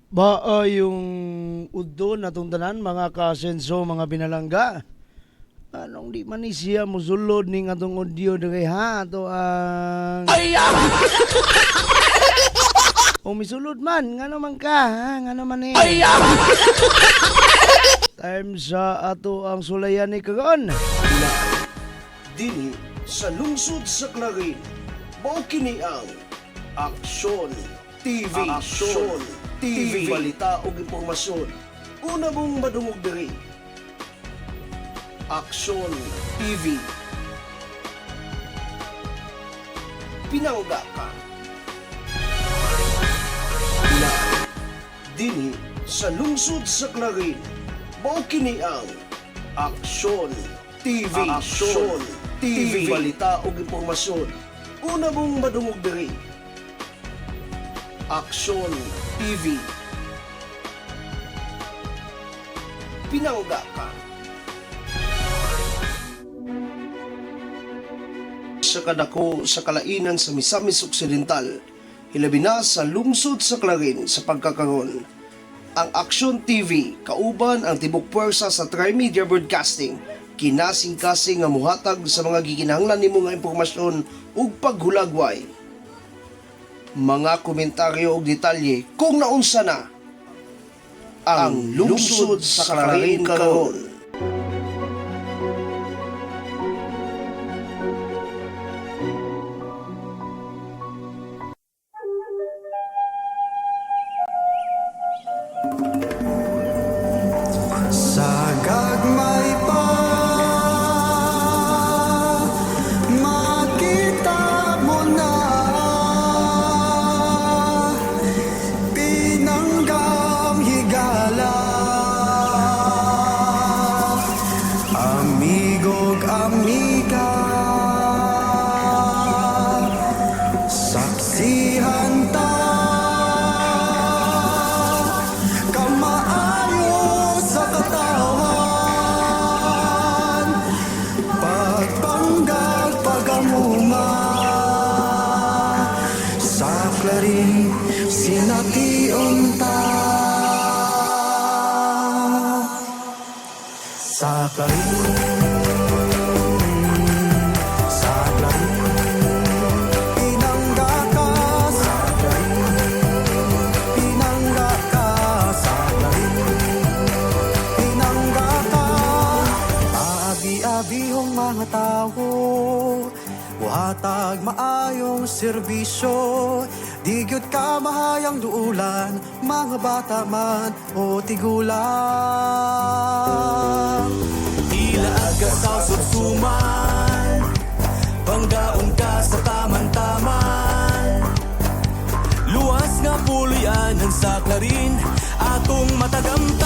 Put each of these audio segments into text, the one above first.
Yung udto na tanan mga kasenso mga binalangga. Anong di man ni siya musulod ning atong audio diri ha ato ang O misulod man ngano man ka ha ngano man ni time sa ato ang sulayan ni karon. Dili sa lungsod sa Clarin, mao kini ang Aksyon TV. Aksyon TV. Balita ug impormasyon. Una mong madungog diri. Aksyon TV. Pinangga ka. Dili sa lungsod sa Clarin, mao kini ang Aksyon TV. Aksyon TV. Balita ug impormasyon. Una mong madungog diri. Aksyon TV. Pinangga ka. Sa kadako sa kalainan sa Misamis Occidental, hilabi na sa lungsod sa Clarin sa pagkakaroon. Ang Aksyon TV, kauban ang tibok puwersa sa Trimedia Broadcasting, kinasing-kasing nga muhatag sa mga gikinahanglan nimo nga impormasyon ug paghulagway. Mga komentaryo ug detalye kung naunsa na ang lungsod sa Clarin karon. Sa gagmay pa makita mo na pinanggang higala, amigo'g amiga, saksihan ta kamaayo sa katawan, pagpanggag pagamunga sa Clarin sination ta. Sa Clarin, sa Clarin, pinangga ka. Sa Clarin, pinangga ka. Sa Clarin, pinangga ka. Abi-abihong mga tao, buhatag maayong serbisyo. Di gyud ka mahayang duulan, mga bata man o tigulang. Tila aga sa sutsuman, panggaon ka sa taman-taman. Luwas nga puloy-anan sa Clarin, atong matagamtam.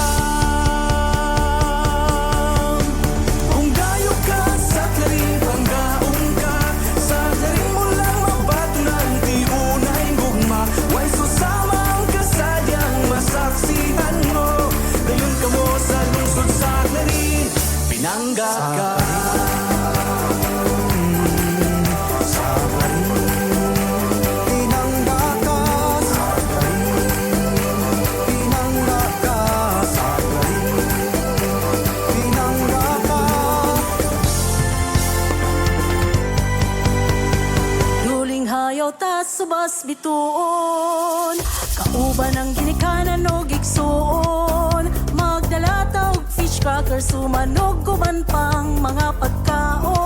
Kung gayo ka sa Clarin, panggaon ka sa Clarin mo lang mabatunan, di unay gugma. Way susama ang kasadyang masaksihan mo. Dayon ka mo sa lungsod sa Clarin, pinangga ka. Sa Clarin, pinangga ka. Sa Clarin, pinangga ka. Sa Clarin, pinangga ka. Duling hayaw ta subas bituon, kauban ang ginikanan o gigsuon. Magdala ta og fish cracker, sumanog guban pang mga pagkaon.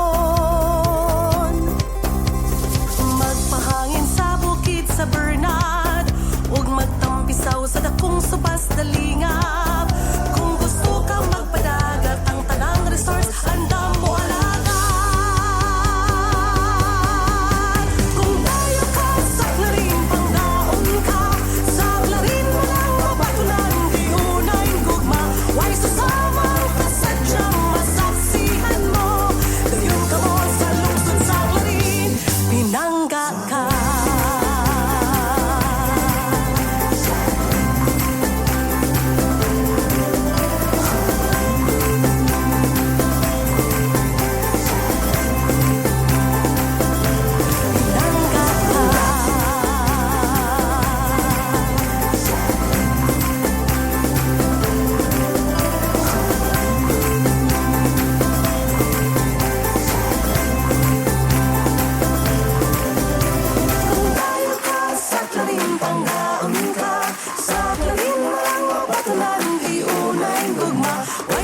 Magpahangin sa bukid sa Bernard, ug magtampisaw sa dakong subas dalingap. Kung gusto ka magpadagat, ang tanang resorts andam mo alagaan. Kung tayo ka sa Clarin, pangdaon ka sa Clarin, walang mabatunan, di unay gugma. Way susama ang kasadyang masaksihan mo. Dayon ka mo sa lungsod sa Clarin, pinangga ka.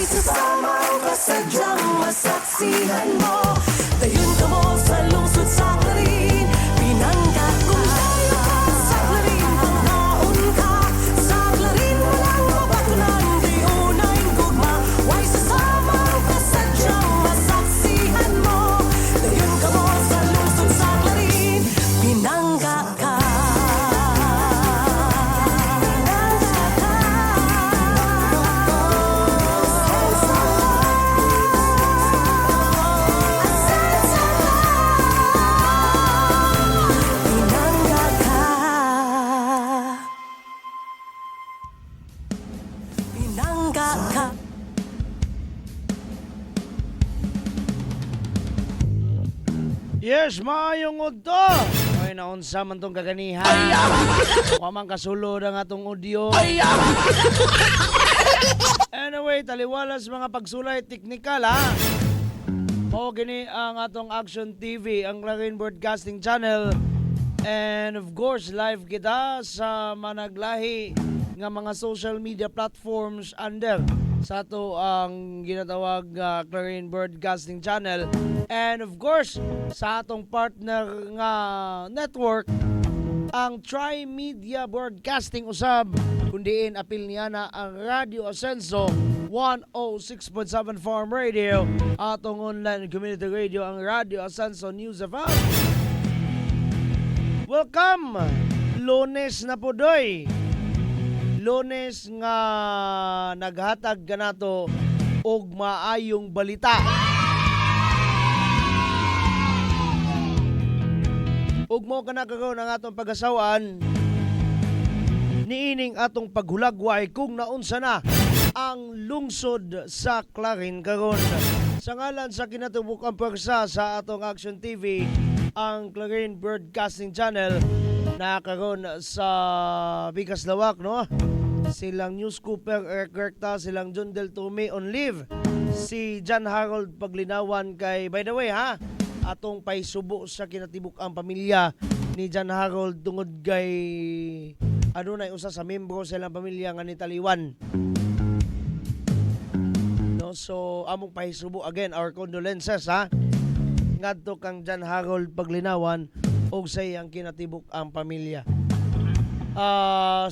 Huwag sasamang kasadyang masaksihan mo. Dayon ka mo sa lungsod sa Clarin, pinangga kung tayo ka sa Clarin, pangnaon ka sa Clarin, walang mabatunan, di unay gugma. Huwag sasamang kasadyang masaksihan mo. Dayon ka mo sa lungsod sa Clarin, pinangga ka. Pinangga ka. Yes, maayong udto. Ay, naunsa man tong kaganihan. Wa man kasulod ang atong audio. Anyway, taliwalas mga pagsulay teknikal ha. O gini ang atong Action TV, ang Clarin Broadcasting Channel. And of course, live kita sa managlahi nga mga social media platforms under sa ato ang ginatawag Clarin Broadcasting Channel. And of course, sa atong partner nga network, ang Tri-Media Broadcasting usab, kundiin apil niya na ang Radio Ascenso 106.7 Farm Radio, atong online community radio, ang Radio Ascenso News FM. Welcome! Lunes na po doy. Lunes nga naghatag ka nato og maayong balita. Ug mo ka na karon ang atong pag-asawaan niining atong paghulagway kung naunsa na ang lungsod sa Clarin karon. Sa ngalan sa kinatubukang pwersa sa atong Action TV, ang Clarin Broadcasting Channel, na karon sa Bigas Lawak, no? Silang News Cooper Eric Gerta, silang John Del Tome on leave, si John Harold Paglinawan kay, by the way ha, atong paisubo sa kinatibuk ang pamilya ni John Harold tungod kay ano na usa sa membro sa ilang pamilya nga nitaliwan. No, so among paisubo again our condolences ha ngadto kang John Harold Paglinawan og sa iyang kinatibuk ang pamilya.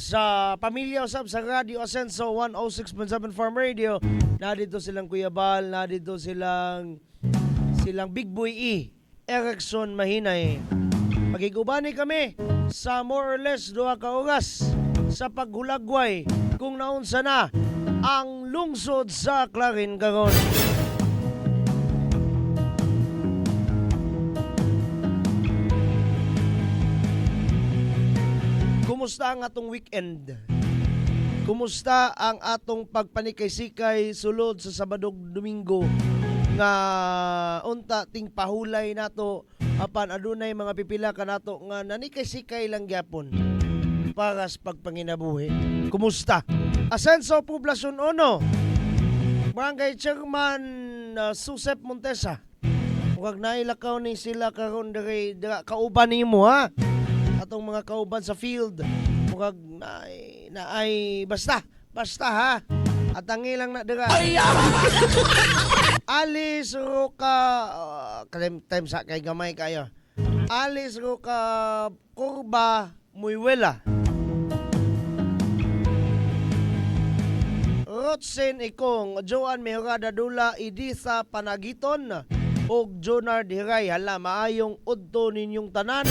Sa pamilya usab sa Radio Ascenso 106.7 Farm Radio, na dito silang Kuya Bal, na dito silang Big Boy E, Erickson Mahinay. Magigubani kami sa more or less 2 ka oras sa paghulagway kung naunsa na ang lungsod sa Clarin karon. Kumusta ang atong weekend? Kumusta ang atong pagpanikay-sikay sulod sa Sabadog Domingo nga unta ting pahulay nato apan adunay mga pipila ka nato nga nanikay-sikay lang gyapon para sa pagpanginabuhi. Kumusta? Ascenso Poblacion 1, Barangay Chairman Susep Montesa. Huwag nailakaw ni sila karon diri kauban nimo ha. Atong mga kauban sa field. Huwag naay basta ha. At ang ilang na dira. Alis ro ka time sa kay gamay kayo. Alis ro ka Kurba Muyuela. Rotsen Ikong, Joan Mejorada Dula, Idisa Panagiton, og Jonar Hiray. Hala, maayong udto ninyong tanan.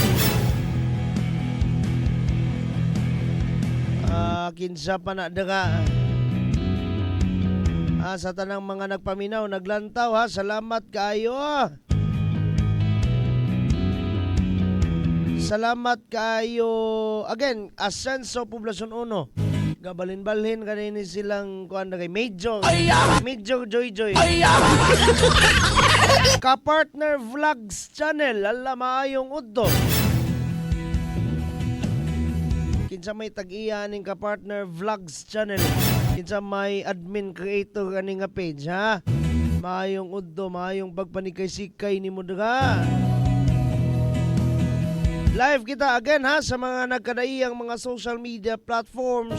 Kinsa pa na dira. Sa tanang mga nagpaminaw, naglantaw ha, salamat kayo. Salamat kayo. Again, Ascenso Poblacion 1. Gabalin-balhin kanini silang kuan kay Major Joy. Ka-partner Vlogs Channel, ala maayong udto. Kinsa may tag-iya ning ka-partner Vlogs Channel, kinsa may admin creator ani nga page ha. Maayong udto, maayong pagpanikay-sikay nimo dira. Live kita again ha sa mga nagkadaiyang mga social media platforms.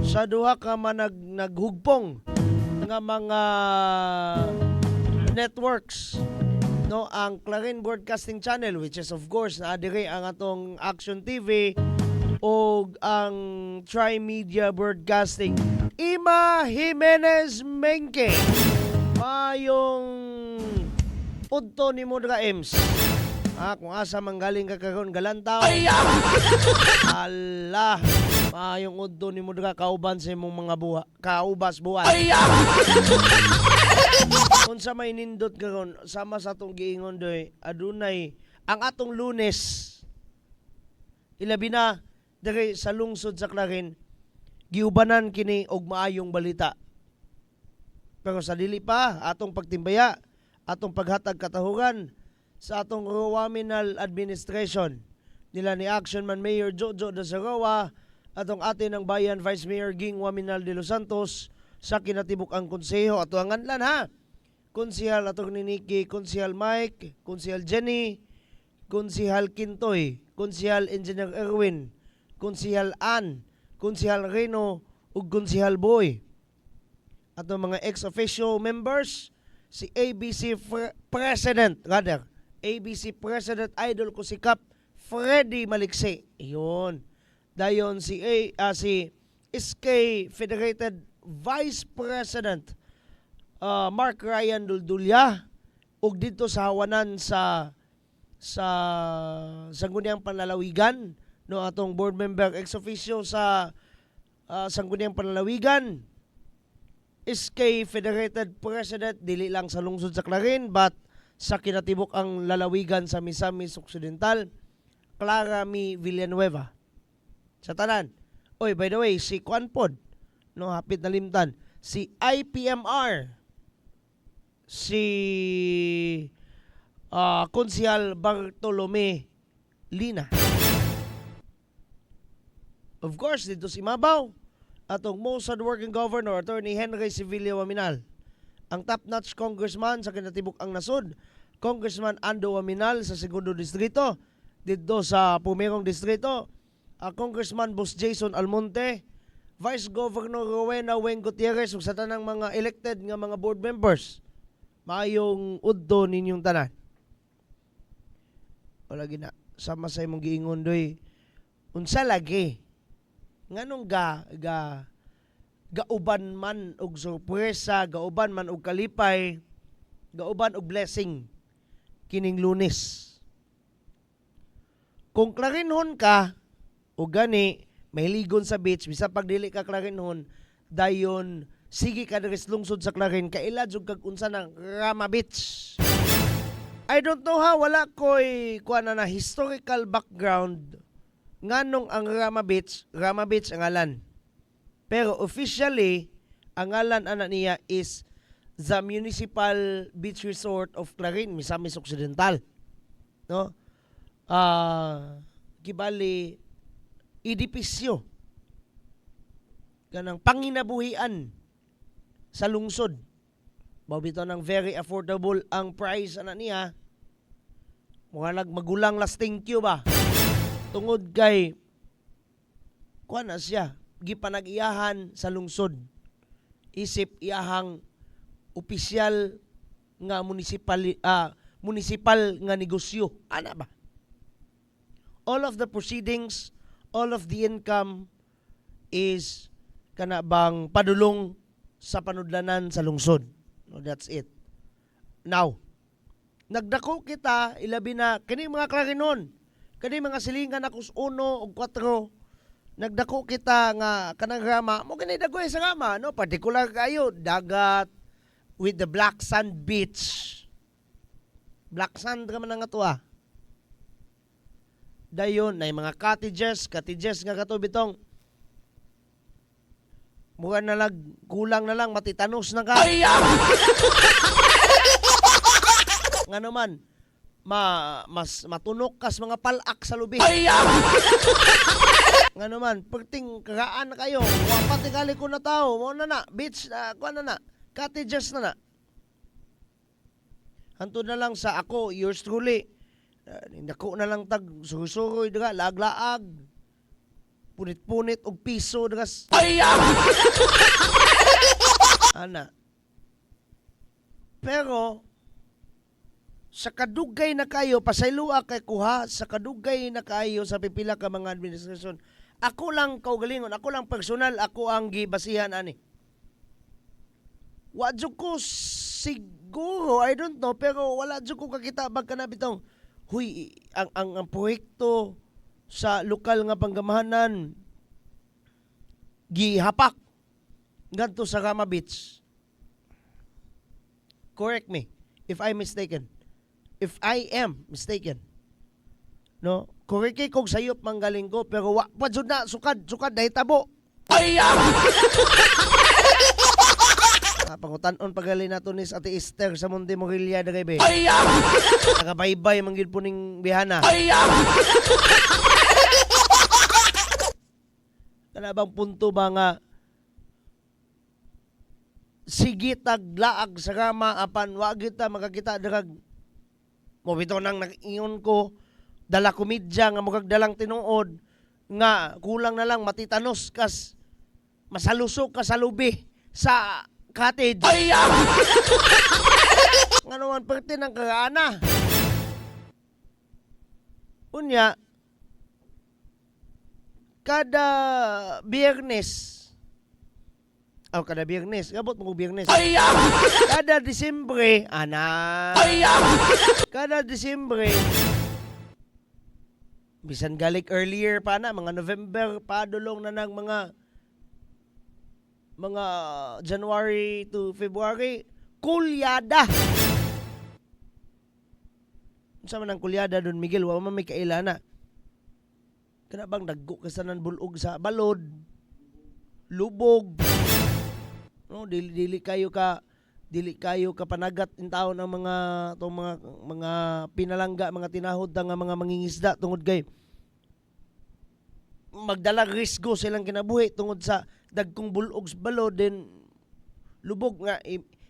Sa duha ka man naghugpong nga mga networks, no, ang Clarin Broadcasting Channel, which is of course na adire ang atong Action TV o ang Trimedia Broadcasting. Ima Jimenez Mengke, mayong udto ni mo dra Ems. Kung asa manggaling ka karon galantaw. Allah, mayong udto ni mo dra kauban sa imong mga kaubas buhay. Unsa may nindot karon sama sa atong giingon doy, adunay ang atong Lunes. Ilabi na diri sa lungsod sa Clarin, giubanan kini og maayong balita. Pero sa dili pa atong pagtimbaya, atong paghatag katahugan sa atong Rowaminal Administration nila ni Action Man Mayor Jojo de Sarawa, atong atin ng bayan Vice Mayor Ging Waminal de Los Santos, sa kinatibuk ang konseho ato ang anlan ha. Konsehal atong ni Nikki, Konsehal Mike, Konsehal Jenny, Konsehal Kintoy, Konsehal Engineer Erwin, Konsehal Ann, Konsehal Reno ug Konsehal Boy. Atong mga ex-officio members, si ABC President, ABC President Idol ko si Kap Freddy Maliksi. Iyon. Dayon si SK Federated Vice President Mark Ryan Duldulya, ug dito sa hawanan sa Sangguniang Panlalawigan, no, atong board member ex officio sa Sangguniang Panlalawigan, SK Federated President dili lang sa lungsod sa Clarin but sa kinatibok ang lalawigan sa Misamis Occidental, Clara Mi Villanueva. Sa tanan. Oy, by the way, si Kwan pod, no, hapit na limtan, si IPMR, si Konsehal Bartolome Lina. Of course, dito si Mabaw, atong most hardworking governor, Attorney Henry Sevilla Waminal. Ang top-notch congressman sa kinatibuk ang nasod, Congressman Ando Waminal sa segundo distrito. Dito sa pumirong distrito, Congressman Boss Jason Almonte, Vice Governor Rowena Weng Gutierrez, ug sa tanang mga elected nga mga board members. Maayong udto ninyong tanan. Wala gina, sama sa imong giingon doy, unsa lagi nganong gauban man og sorpresa, gauban man og kalipay, gauban og blessing kining Lunes. Kung Clarinhon ka o gani mahiligon sa beach, bisa pag dili ka Clarinhon, dayon sige ka diri sa lungsod sa Clarin, kaila jud kag unsa ng Rama Beach. I don't know ha, wala ko'y kuha na historical background nganong ang Rama Beach ang ngalan. Pero officially, ang ngalan ana niya is the Municipal Beach Resort of Clarin, Misamis Occidental. No? Gibali edipisyo kanang panginabuhian sa lungsod. Mabito ng very affordable ang price ana niya. Mga magulang last thank you ba? Tungod kay kuha na siya, gipanag-iyahan sa lungsod. Isip iyahang opisyal nga municipal nga negosyo. Ana ba? All of the proceedings, all of the income is kana bang padulong sa panudlanan sa lungsod. No, that's it. Now, nagdako kita ilabi na kini mga Clarinon, kani mga silingan akus 1 ug 4, nagdako kita nga kanang Rama, mo gani dagoy sa Rama, no, particular kayo dagat with the black sand beach. Black sand ka man nga to ah. Dayon na mga cottages nga kato bitong mura na lang, kulang na lang, matitanos na ka. Nga naman, mas matunok kas mga palak sa lubi. Nga naman, perting kagaan na kayo, wapati kali ko na tao, mo na beach, kuha na cottages na. Hanto na lang sa ako, yours truly, nako na lang tag, surusuroy, laag-laag, punit-punit og piso dagas. Ana, Pero sa kadugay na kayo, pasaylua kay kuha, sa kadugay na kayo sa pipila ka mga administrasyon, ako lang kaugalingon, ako lang personal, ako ang gibasihan ani. Wa jud ko siguro, I don't know, pero wala jud ko kakita bag kana bitong huy ang proyekto sa lokal nga panggamahanan gihapak ngadto sa Rama Beach. Correct me if I'm mistaken. If I am mistaken. No? Correct kay kog sayop manggaling ko pero wa pa jud na sukad dahitabo. Pangutan-on pagali nato ni Ate Esther sa Monte Morelia dagay be. Nagabaybay manggid po ning bihana. Kana bang punto ba nga sige taglaag sa Rama apan wa kita makakita drag mo bitaw nang nag-ingon ko dala komedya nga mugag dalang tinuod nga kulang na lang matitanos kas masalusok ka sa lubi sa cottage. Nga naman perte ng kagana. Unya kada Biyernes gabot mo Biyernes. Kada Disyembre, kada Disyembre, bisan galik earlier pa na, mga November pa, dulong na ng mga January to February, kulyada. Sa man ang kulyada doon, Miguel, wala man may kailana. Kana bang daggo kasanan bulog sa balod, lubog, no, dili kayo ka panagat in taon ng mga pinalangga, mga tinahod nga mga mangingisda tungod kay magdala risgo silang kinabuhi tungod sa dagkong bulog sa balod din lubog nga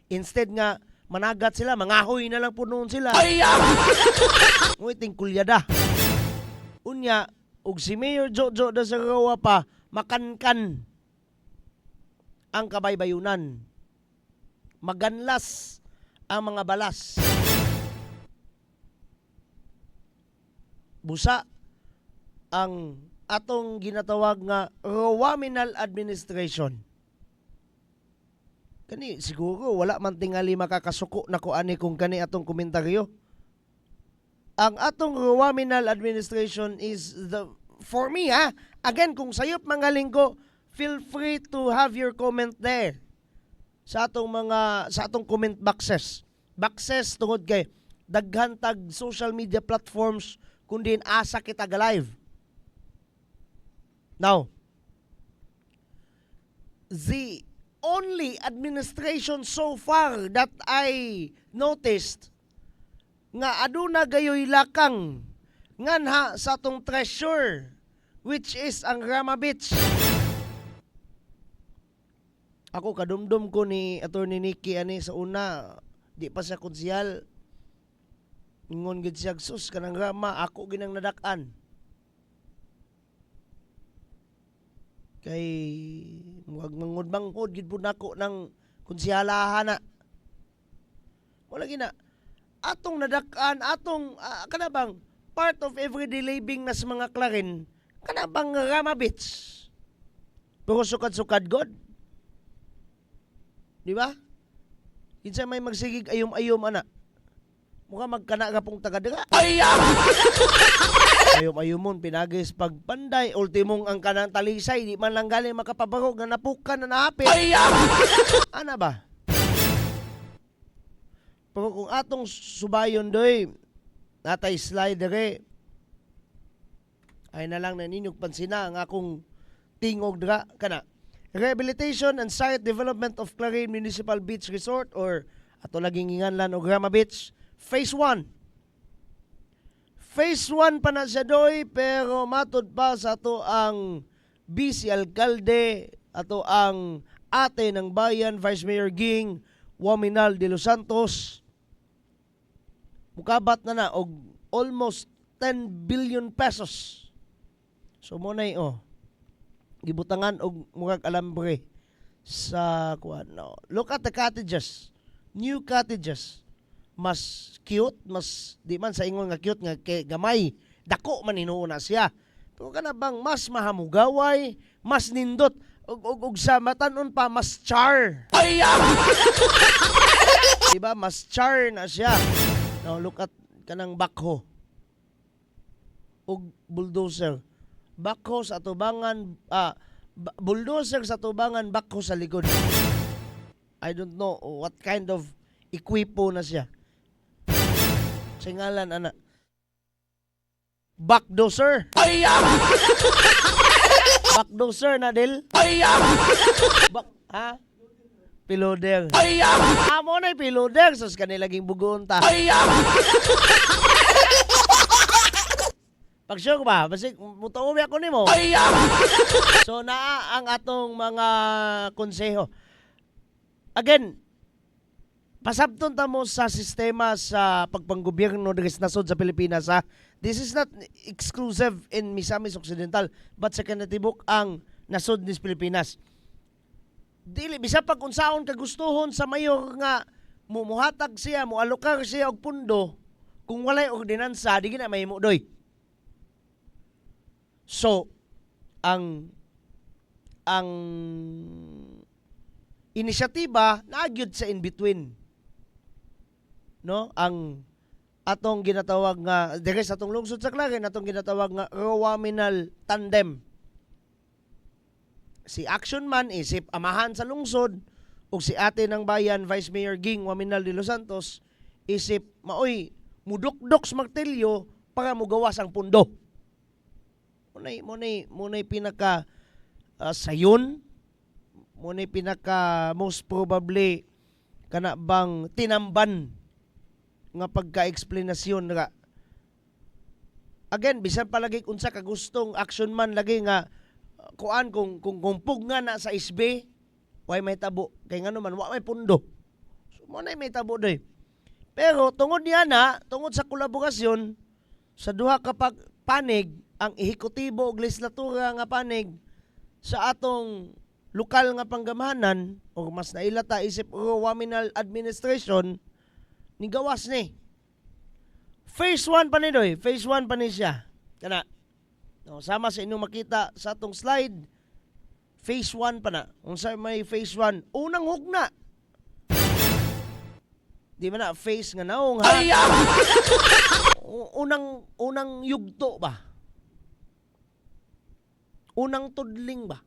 instead nga managat sila, mangahoy na lang po noon sila. Nguiting kulyada. Unya ug si Mayor Jojo da sa Rawa pa makankan ang kabaybayunan. Maganlas ang mga balas. Busa ang atong ginatawag nga Rawaminal Administration. Kani siguro wala man tingali makakasuko na ko ani kung kani atong komentaryo. Ang atong Rawaminal Administration is for me again kung sayop mangaling ko, feel free to have your comment there sa atong comment boxes tungod kay daghan tag social media platforms kundi asa kita ga live. Now, the only administration so far that I noticed nga aduna gayoy lakang nganha sa atong treasure which is ang Rama Beach. Ako kadumdum ko ni Attorney Nikki ani sa una, di pa siya konsehal. Ingon gid siya sus kanang Rama ako ginang nadak-an. Kay mangod-mangod gid pud nako ng konsehalahan na. Wala gina atong nadak-an atong kana bang part of everyday living nas mga Clarin kana bang Rama Beach. Pero sukad-sukad god. Di ba? Kinsa may magsigig ayom-ayom ana. Mukha magkana ka pong taga-daga. Ayom-ayomon pinagis pagpanday ultimong ang kanang talisay di man lang galing makapabaro nga napukan na nahapit. Ana ba? Pero kung atong subayon doy natay slide dere ay na lang naninyog pansina ang akong tingog dra kana. Rehabilitation and Site Development of Clarin Municipal Beach Resort or ato laging nginganlan og Rama Beach Phase 1. Phase 1 pa na siya doy pero matud pa sa ato ang Vice Alcalde, ato ang ate ng bayan Vice Mayor Ging Waminal de los Santos. Mukabat na og almost 10 billion pesos. So mo nay gibutangan og murag alambre sa kuan. No. Look at the cottages new cottages. Mas cute, mas di man sa ingon nga cute nga kay gamay. Dako man hinuuna siya. Pero kana bang mas mahamugaway, mas nindot ug sa matanon pa mas char. Diba? Mas char na siya. Now look at kanang backhoe. Ug bulldozer. Backhoe sa tubangan, bulldozer sa tubangan, backhoe sa likod. I don't know what kind of equipo na siya. Singalan ana. Backdozer. Backdozer na del. Ha? Piloder. Amo na piloder sus kanilaging bugon ta. Pag sure ba? Basta mutauwi ako nimo. So naa ang atong mga konseho. Again, pasabton ta mo sa sistema sa pagpanggobyerno diri sa nasod sa Pilipinas ha. This is not exclusive in Misamis Occidental but sa kanatibok ang nasod ni Pilipinas. Dili bisa pag unsaon kagustuhon sa mayor nga muhatag siya, mualokar siya og pundo kung walay ordinansa di gina mahimo doy. So ang inisyatiba nagyud sa in between. No, ang atong ginatawag nga dire sa atong lungsod sa Clarin atong ginatawag nga Rowaminal Tandem. Si Action Man isip amahan sa lungsod ug si ate ng bayan Vice Mayor Ging Waminal de Los Santos isip maoy mudok-dok sa martilyo para mugawas ang pundo. Munay pinaka sayon, munay pinaka most probably kana bang tinamban nga pagka-explanasyon ra. Again, bisan palagi unsa ka gustong action man lagi nga kuan kung pugna na sa isbe, way may tabo. Kay ngano man wa may pundo. So mo na may tabo doy. Pero tungod niya na, tungod sa kolaborasyon sa duha ka panig ang ehekutibo ug legislatura nga panig sa atong lokal nga panggamahanan o mas nailata isip Rowaminal Administration ni gawas ni. Phase 1 pa ni doy, phase 1 pa ni siya. Kana. No, sama sa inyong makita sa atong slide, phase 1 pa na. Unsa may phase 1? Unang hugna. Di ba na phase nga naong ha? Unang yugto ba? Unang tudling ba?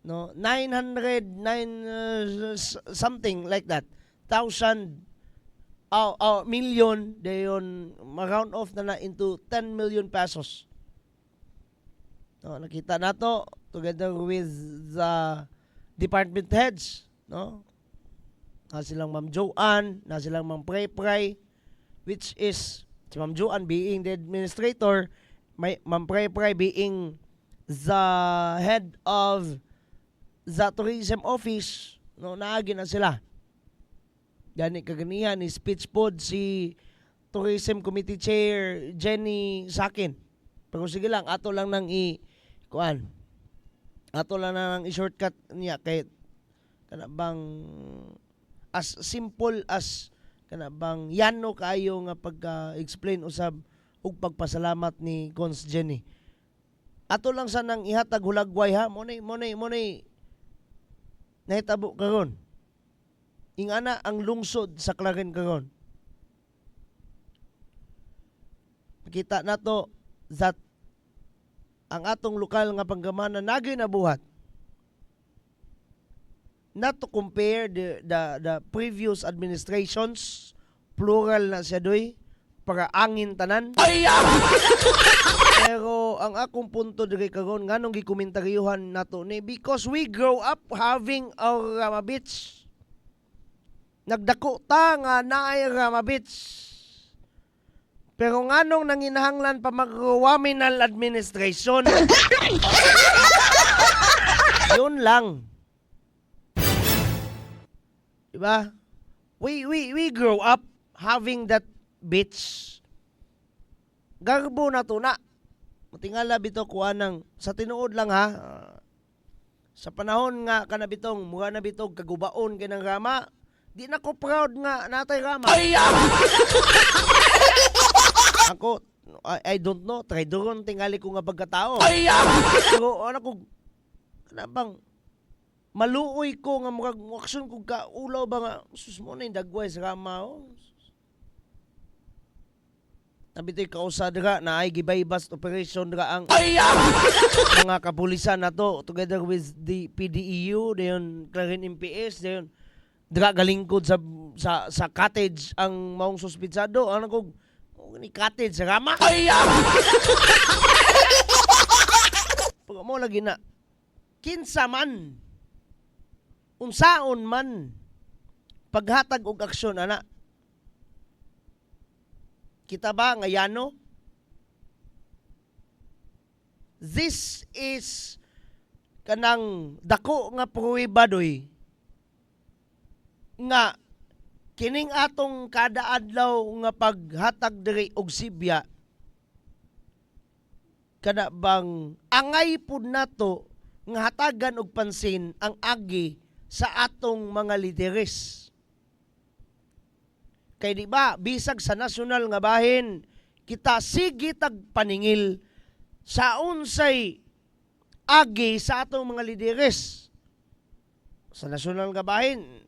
No, 909 something like that. 1,000 million dayon ma-round off na into 10 million pesos. No, nakita nato together with the department heads, no? Na silang Ma'am Joanne, na silang Ma'am Pray, which is si Ma'am Joanne being the administrator, Ma'am Pray being the head of the tourism office, no, naagi na sila. Gani kaganihan ni speech pod si Tourism Committee Chair Jenny Sakin. Pero sige lang, ato lang nang kuan. Ato lang nang i-shortcut niya kay kana bang as simple as kana bang yano kayo nga pagka-explain usab ug pagpasalamat ni Cons Jenny. Ato lang sa nang ihatag hulagway ha. Monay nahitabo karon. Ingana ang lungsod sa Clarin karon. Kita nato that ang atong lokal nga panggamanan nagay nabuhat. Not to compare the previous administrations, plural na siya doy, para angin tanan. Pero ang akong punto diri karon nganong gikomentaryohan nato ni because we grow up having our Rama Beach. Nagdako ta nga naay Rama Beach. Pero nganong nanginahanglan pa mag-Rowaminal Administration? Yun lang. Diba? We grow up having that beach. Garbo na to na. Matingala bito kuha ng sa tinuod lang ha. Sa panahon nga kanabitong mura na bitog kagubaon kay ng Rama, Di na ko proud nga natay rama. Ako, I don't know, traidoron tingali ko nga pagkatao. Pero ano ko, bang, maluoy ko nga murag aksyon ko ka ulaw ba nga, sus mo na yung dagway sa rama. Oh. Nabito'y kausad nga na ay gibay-bust operation nga ang mga kapulisan na to together with the PDEU, dayon Clarin MPS, dayon dra galingkod sa cottage ang maong suspitsado. Ano ko ni cottage sa rama? Pag mo lagi na kinsa man unsaon man paghatag og aksyon ana. Kita ba ngayano? This is kanang dako nga pruweba doy nga kining atong kada adlaw nga paghatag diri og sibya kana bang angay pud nato nga hatagan og pansin ang agi sa atong mga lideres. Kay di ba, bisag sa nasyonal nga bahin, kita sige tag paningil sa unsay agi sa atong mga lideres. Sa nasyonal nga bahin,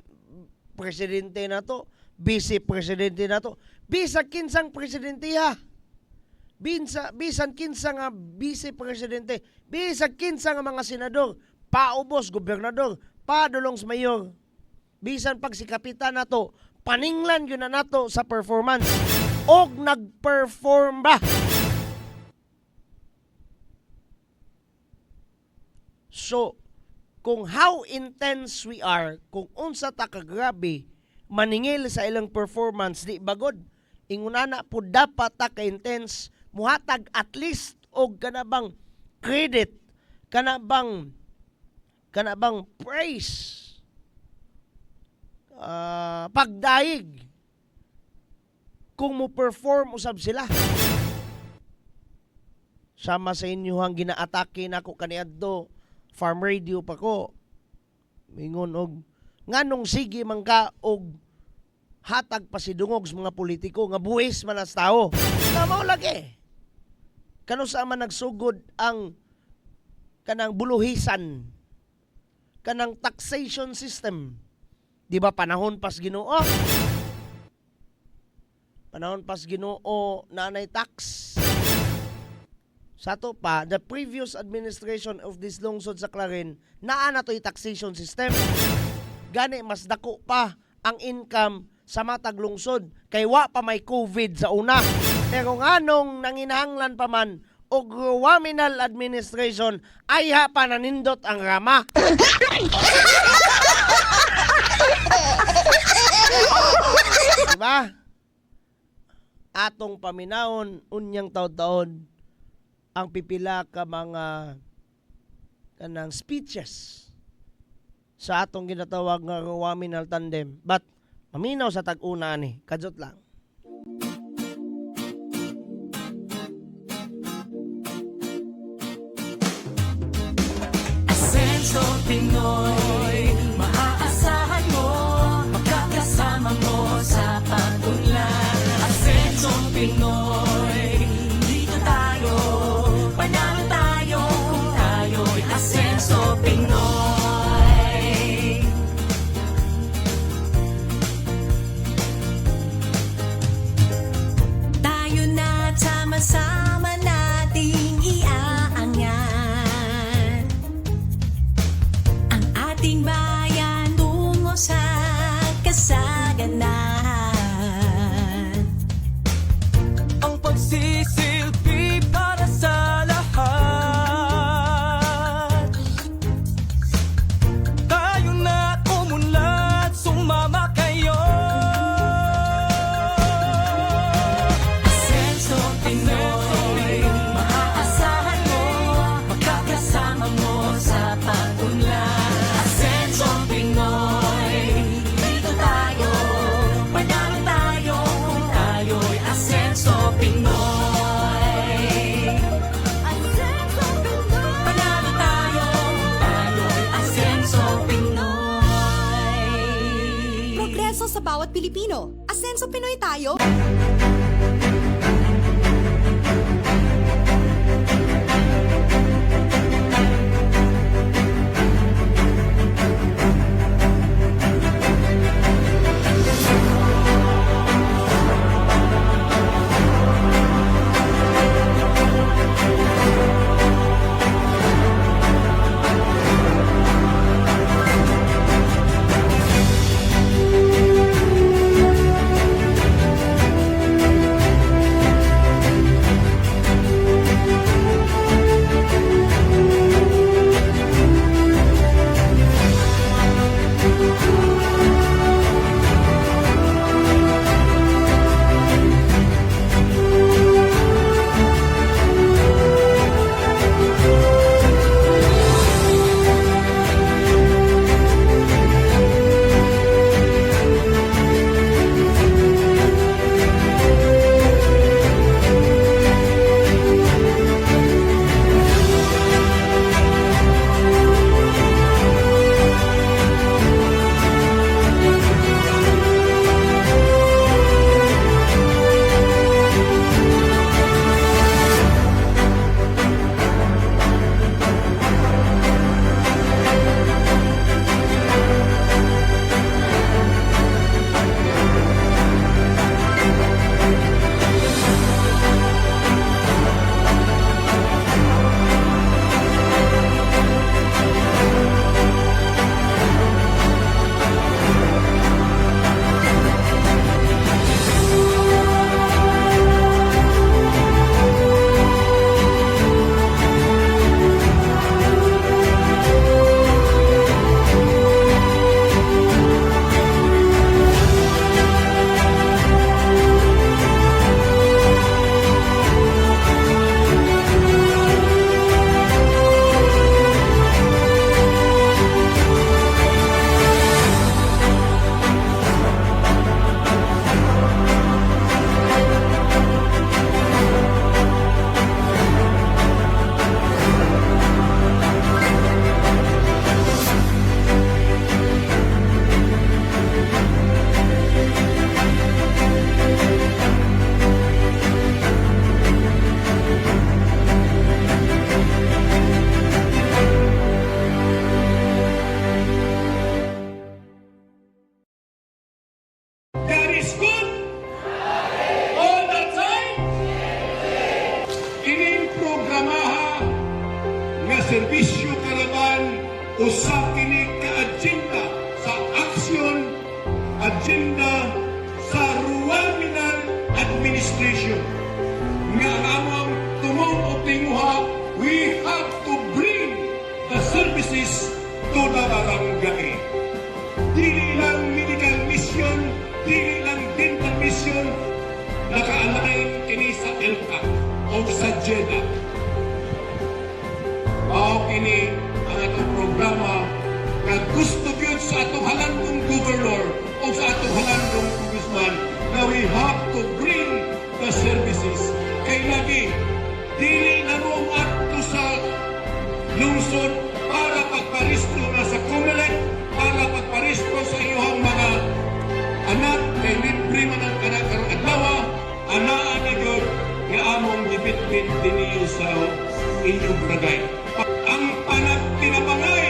presidente na to, vice-presidente na to, bisag kinsang presidentiha, bisan kinsa nga vice-presidente, bisag kinsa nga mga senador, paubos, gobernador, padulong sa mayor, bisan pag si kapitan na to, paninglan yun na nato sa performance. Og nag-perform ba? So, kung how intense we are, kung unsa ta kagrabe, maningil sa ilang performance, di bagod, ingunana po dapat ta ka-intense, muhatag at least og kanabang credit, kanabang praise, pagdaig kung mo perform usab sila. Sama sa inyo hang ginaatake nako kaniadto farm radio pa ko mingon og nganong sige man ka og hatag pasidungog sa mga politiko nga buwis man as tao. Mao lagi kano sa man nagsugod ang kanang buluhisan, kanang taxation system. Di ba panahon pas Ginoo? Panahon pas Ginoo nanay tax. Sa to pa, the previous administration of this lungsod sa Clarin, naa na to'y taxation system. Gani, mas dako pa ang income sa matag lungsod. Kay wa pa may COVID sa una. Pero nganong nanginahanglan pa man og Waminal administration, ay ha pa nanindot ang rama. Diba? Atong paminahon unyang taon-taon ang pipila ka mga kanang speeches sa atong ginatawag nga Waminal tandem. But maminaw sa tag-una ni, kadjot lang. Asenso Pinoy, maaasahan mo, makakasama mo sa pag-unlad. Asenso Pinoy, dito tayo, panalo tayo kung tayo'y Asenso Pinoy. Tayo na sama-sama nating iaangat ang ating asenso sa bawat Pilipino. Asenso Pinoy tayo! God is good all the time. Ining programaha nga serbisyo karaban usab kini ka agenda sa aksyon agenda sa Rural Mineral Administration nga among tumong o tinguha, we have to bring the services to the barangay. Dili lang medical mission, dili lang dental mission, nakaalay kini sa ELCAC o sa JEDA. Mao kini ang atong programa na gusto gyud sa atong halandong governor o sa atong halandong congressman na we have to bring the services. Kay lagi, dili na mo ato sa lungsod para pagparistro na sa COMELEC, para pagparistro sa iyong mga anak kay libre man ang anak karong adlaw, anaa na gyud nga among gibitbit diniyo sa inyong barangay. Ang panagtinabangay,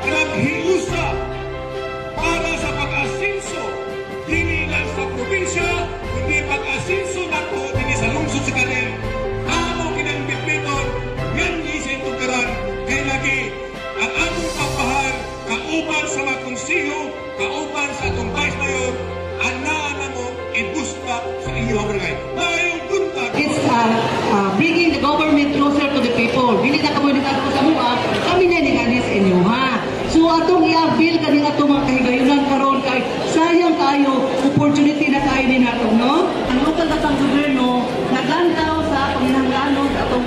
naghiusa para sa pag-asinso dili lang sa probinsya, kundi pag-asinso nato dili sa lungsod sa kanin. Amo kinang bitbiton yan sa tugaran kay lagi ang among pagpahal kauban sa mga konsiho, kauban sa atong vice mayor, anaa na mo ibusta sa inyong barangay. Mayong buntag. It's bringing the government closer to the people. Dili na komunidad ko sa mga, kami na ni sa inyo, ha? So, atong i-avail kaning atong mga kahigayunan karon kay sayang kayo, opportunity na kayo din nato, no? Ang lokal katang gobyerno, naglantaw sa panginahanglanon sa atong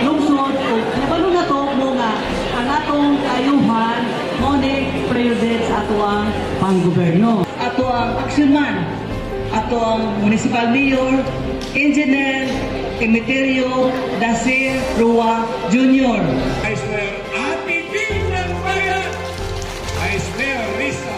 lungsod, o nabalo na to mo nga, ang atong kayuhan, mo ni prioridad sa atong panggobyerno. Ato ang action man, ato ang municipal mayor, engineer, Emeterio Dacer Rua Jr. Vice Mayor Ati Ping ng Bayan, Vice Mayor Risa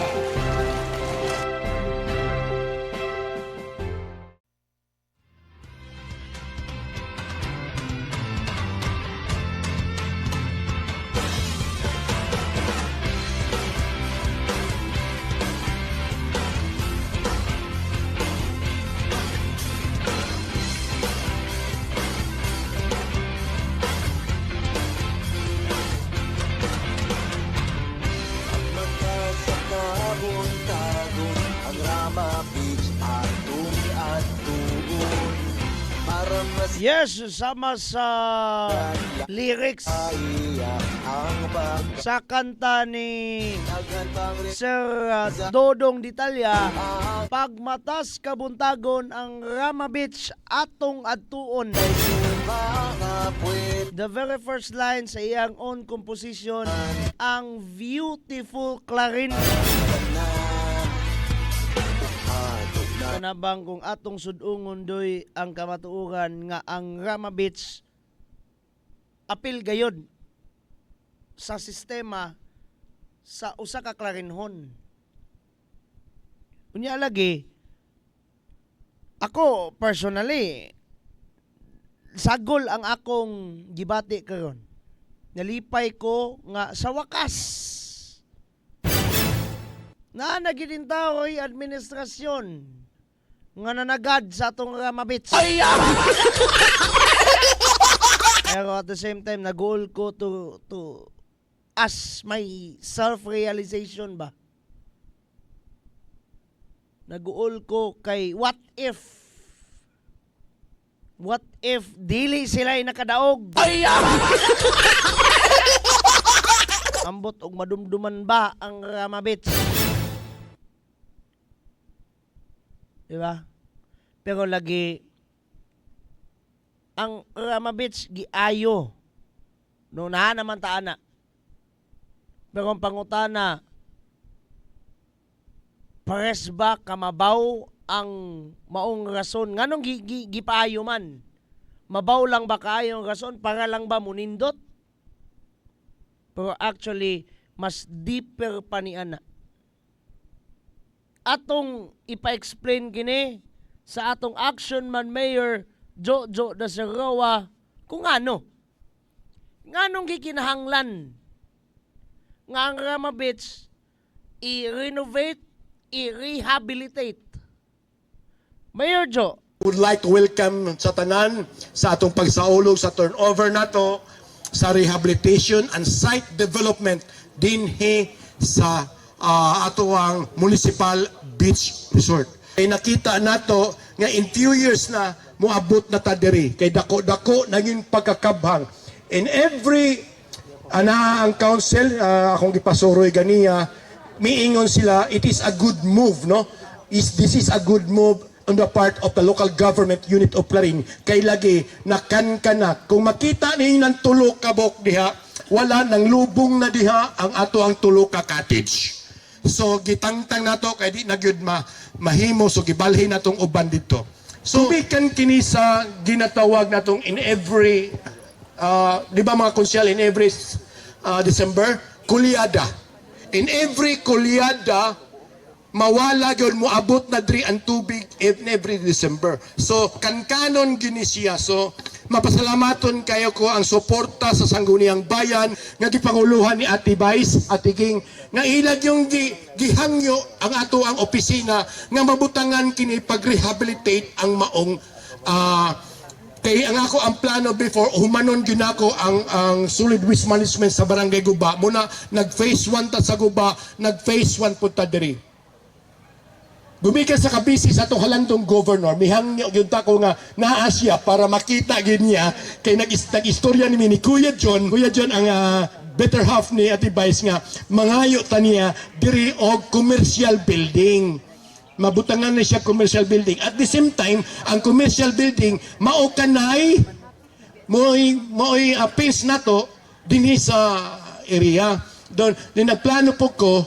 Yes, sama sa lyrics sa kanta ni Sir Dodong Ditalya, pagmatas kabuntagon ang Rama Beach atong adtuon. The very first line sa iyang own composition, ang beautiful Clarin. Kanabang kung atong sudungon doy ang kamatuoran nga ang Rama Beach apil gayod sa sistema sa usa ka Clarinhon. Unya lagi, ako personally sagol ang akong gibati karon. Nalipay ko nga sa wakas na nagitintaw administrasyon nga nanagad sa atong Rama Beach. Pero at the same time, nag-goal ko to as my self-realization ba. Nag-goal ko kay what if dili sila'y nakadaog? Ambot og madumduman ba ang Rama Beach? Diba? Pero lagi ang Rama Beach giayo no na naman taana. Pero ang pangutana, pares ba kamabaw ang maong rason nganong gipaayo man? Mabaw lang ba kaayo ang rason para lang ba munindot? Pero actually mas deeper pa ni ana. Atong ipa-explain kini sa atong action man Mayor Jojo da Sarawa kung ano. Nganong gikinahanglan nga ang Rama Beach i-renovate, i-rehabilitate. Mayor Jo, would like to welcome sa tanan sa atong pagsaulog sa turnover nato sa rehabilitation and site development dinhi sa ato ang municipal beach resort. Kay nakita nato nga in few years na moabot na ta diri kay dako-dako na yung pagkakabhang. In every ang council akong gipasuroy ganiya miingon sila it is a good move, no? This is a good move on the part of the local government unit of Clarin. Kay lagi nakan kung makita ninyo ng tulo ka bok diha, wala nang lubong na diha ang ato ang tulo ka cottage. So gitangtang nato kay di na gyud mahimo so gibalhin natong uban dito. So bikan kini sa ginatawag natong in every di ba mga konsyal, in every December kulyada. In every kulyada mawala gyud moabot na diri ang tubig in every December. So kankanon gini siya. So mapasalamaton kayo ko ang suporta sa Sangguniang Bayan nga gipanguluhan ni Ate Vice at King nga ilag yung gihangyo ang ato ang opisina nga mabutangan kini pag-rehabilitate ang maong kay ang ako ang plano before humanon gyud nako ang solid waste management sa Barangay Guba muna nag phase 1 ta sa Guba, nag phase 1 pud ta diri. Gumikan sa kabisi sa itong halandong governor, mihangyo yun ko nga naa siya para makita gid niya kay nag-istorya ni Kuya John ang better half ni Ate Vice nga mangayo ta niya diri og commercial building. Mabutangan na siya commercial building. At the same time, ang commercial building mao kanay mo'y phase nato dinhi sa area. Doon nagplano po ko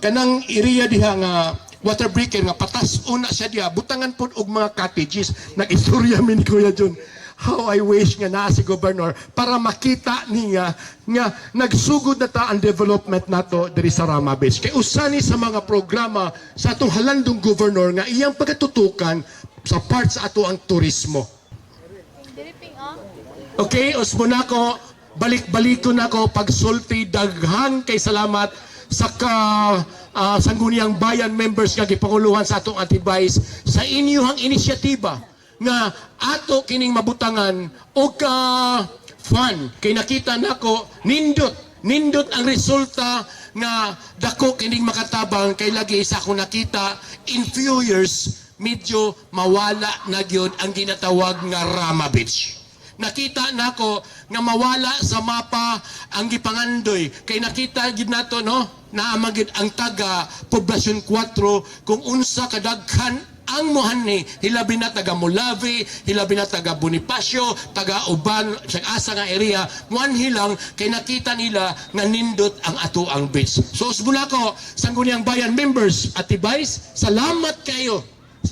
kanang area diha nga water breaker nga patas una siya diya butangan pod og mga cottages. Nag-istorya mi ni Kuya John how I wish nga naa si governor para makita niya nga nagsugod na ta ang development nato diri sa Rama Beach. Kay usani sa mga programa sa atong halandong governor nga iyang pagatutukan sa part sa ato ang turismo. Okay, usmo nako balik-balikon nako pagsulti daghang kay salamat sa Sangguniang Bayan members nga gipanguluhan sa atong Ate Vice sa inyong inisyatiba nga ato kining mabutangan og fun kay nakita nako nindot ang resulta nga dako kining makatabang kay lagi sa ako nakita in few years medyo mawala na gyud ang ginatawag nga Rama Beach. Nakita nako nga mawala sa mapa ang gipangandoy kay nakita gid nato no naa gid ang taga poblasyon 4 kung unsa kadaghan ang muhanni hilabi na taga Mulavi, hilabi na taga Bonifacio, taga uban sa asa nga area muanhi lang kay nakita nila nga nindot ang ato ang beach. So usbon ako sangguniang bayan members at Vice, salamat kayo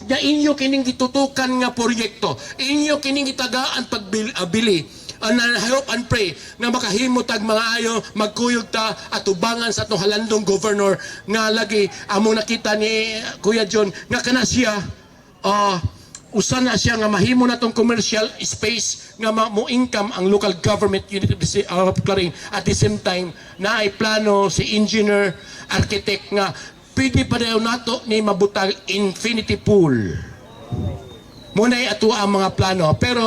nga inyo kining gitutukan nga proyekto, inyo kining gitagaan pagbili na hope and pray nga makahimo tag mga ayo magkuyog ta at ubangan sa atong halandong governor nga lagi amo nakita ni Kuya John nga kana siya usa na siya nga mahimo na tong commercial space nga mo income ang local government unit of Clarin at the same time na ay plano si engineer architect nga pwede pa daw nato ni mabutang infinity pool. Muna ato ang mga plano. Pero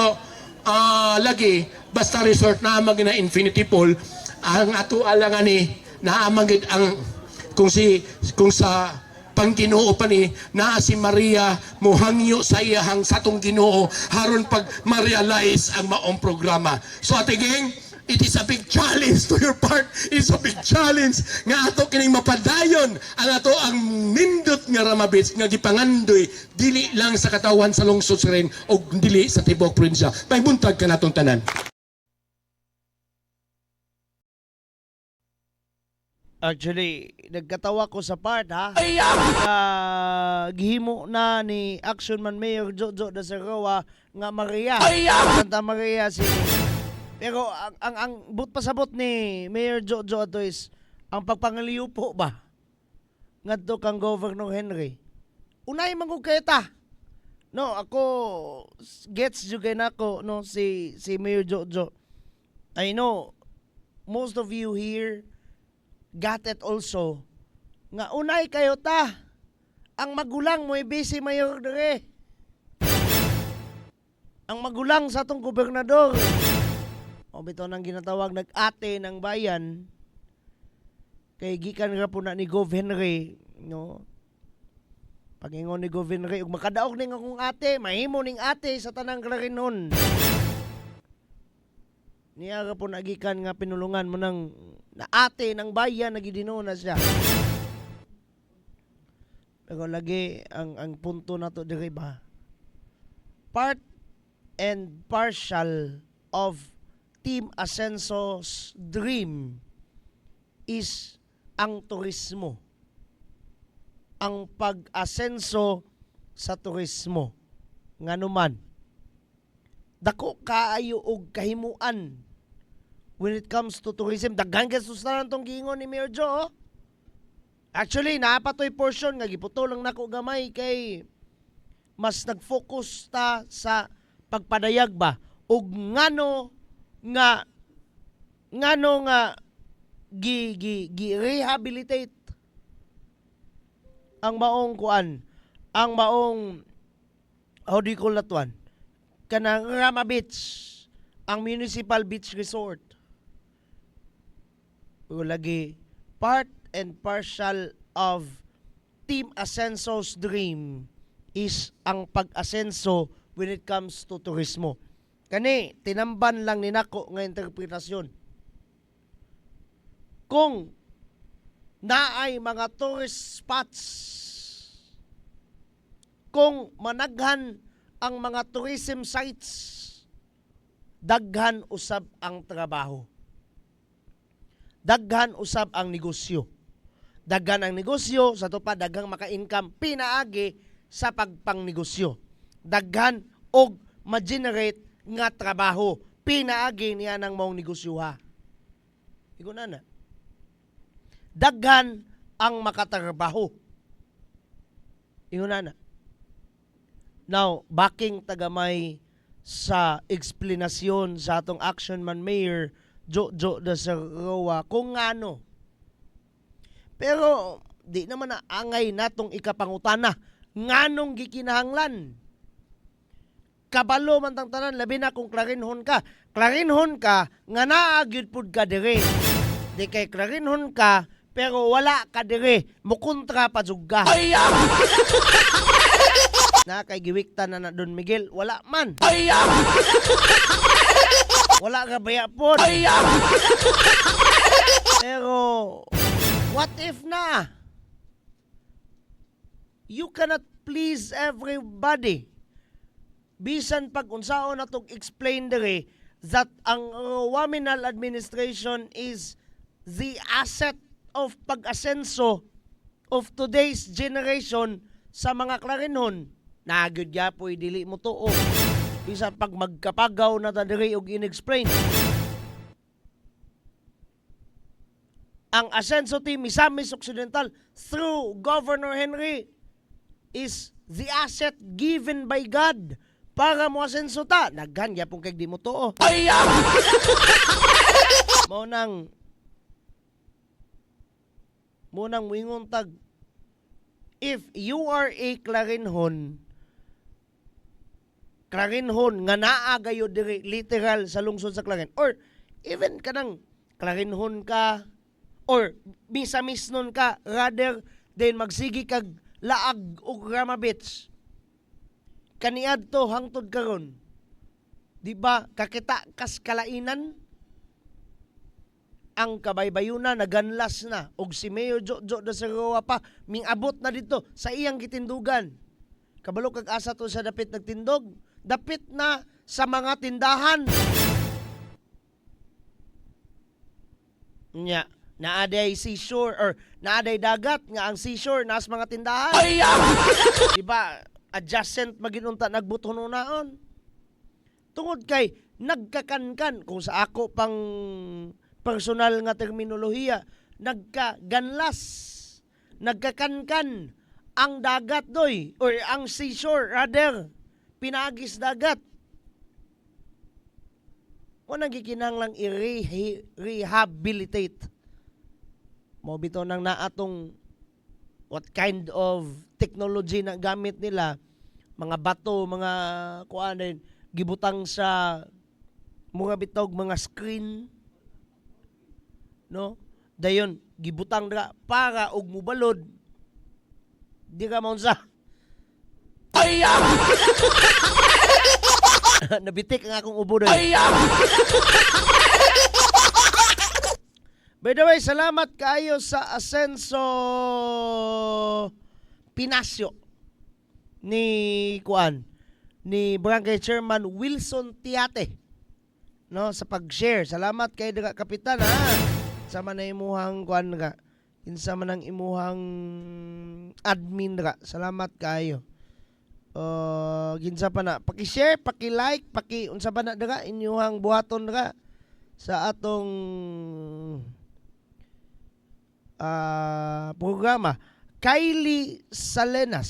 lagi, basta resort na amag na infinity pool, ang ato alangan ni naamagid ang kung sa pangginoo pa ni naa si Maria muhangyo sa iyahang satong Ginoo haron pag ma-realize ang maong programa. So atiging it is a big challenge to your part. It's a big challenge nga ato kining mapadayon ang ato ang nindot nga Rama Beach nga gipangandoy dili lang sa katawan sa lungsod sa rin o dili sa tibok probinsya. Paybuntag ka natong tanan. Actually, nagkatawa ko sa part ha. Gihimo na ni Action Man Mayor Jojo da Sarawa nga Maria. Santa Maria si pero ang but pasabot ni Mayor Jojo ato is ang pagpangaliw po ba ngadto kang Governor Henry. Unay mangug kayta. No, ako gets jugay nako no si Mayor Jojo. I know most of you here got it also nga unay kayo ta ang magulang mo busy mayor dire ang magulang sa atong gobernador o bitaw nang ginatawag nag-ate ng bayan kay gikan ra po na ni Gov Henry no pagingon ni Gov Henry ug makadaog ning akong ate mahimo ning ate sa tanang Clarinon niya ra po nagikan nga pinulungan mo ng naate ng bayan nagidino na siya. Pero lagi ang punto na to diri ba? Part and partial of Team Ascenso's dream is ang turismo. Ang pag-asenso sa turismo. Nganuman dako kaayo og kahimuan when it comes to tourism. Daghan ka sustanan tong giingon ni Mayor Joe. Actually, napatoy portion nga giputo lang nako gamay kay mas nag-focus ta sa pagpadayag ba ug ngano nga gi-rehabilitate ang maong kuan, ang maong how do you call that one? Kanang Rama Beach, ang municipal beach resort. Lagi part and partial of Team Ascenso's dream is ang pag-asenso when it comes to turismo. Kani tinamban lang ni nako nga interpretasyon. Kung naay mga tourist spots, kung managhan ang mga tourism sites, daghan usab ang trabaho. Daghan usab ang negosyo. Daghan ang negosyo, sa to pa daghang maka-income pinaagi sa pagpangnegosyo. Daghan og ma-generate nga trabaho pinaagi niya ng maong negosyoha. Igo na. Daghan ang makatrabaho. Igo na. Now, backing tagamay sa eksplanasyon sa atong Action Man Mayor Jojo da Sarawa kung ngano. Pero di naman na angay natong ikapangutana nganong gikinahanglan. Kabalo man tang tanan labi na kung Clarinhon ka. Clarinhon ka nga naa gyud pud ka dire. Di kay Clarinhon ka pero wala ka dire. Mukontra pa jud ka. Na kay giwikta na Don Miguel, wala man. Wala ka bayapon. Pero what if na? You cannot please everybody. Bisan pag unsaon natong explain dere that ang Waminal administration is the asset of pag-asenso of today's generation sa mga Clarinhon. Nagyod yapoy dili mo tuo. Bisan pag magkapagaw na ta dere og inexplain. Ang Asenso team Misamis Occidental through Governor Henry is the asset given by God para mo asenso ta. Naghanya pong kay di mo tuo. Munang wingon tag, if you are a Clarinhon nga naa gayo diri literal sa lungsod sa Clarin, or even kanang Clarinhon ka or Misamis nun ka, rather than magsigi kag Laag o Grama Beach, kaniadto hangtod karon, di ba kakita kas kalainan ang kabaybayuna naganlas na og si Mayor Jojo da Seroa pa mingabot na dito sa iyang gitindugan. Kabalo kag asa to sa dapit nagtindog, dapit na sa mga tindahan. Nya, naaday seashore or naaday dagat nga ang seashore nas mga tindahan. Di ba adjacent maginunta nagbuton naon. Tungod kay nagkakankan kung sa ako pang personal nga terminolohiya, nagkakankan ang dagat doy or ang seashore rather pinagis dagat. Kung nagikinanglang i-rehabilitate mo bito nang naatong what kind of technology na gamit nila, mga bato, mga kuanin, gibutang sa mga bitog, mga screen, no? Dayon, gibutang na para og mubalod, di ka maunsa. Nabitik ang akong ubo doon. By the way, salamat kayo sa Asenso Pinasyo ni Barangay Chairman Wilson Tiate, no, sa pag-share. Salamat kay daga kapitan, ha. Sama na imuhang ka. Insama nang imuhang admin ka. Salamat kayo. Ginsa pa na paki-share, paki-like, unsa pa na daga inyuhang buhaton ka sa atong programa. Kylie Salenas,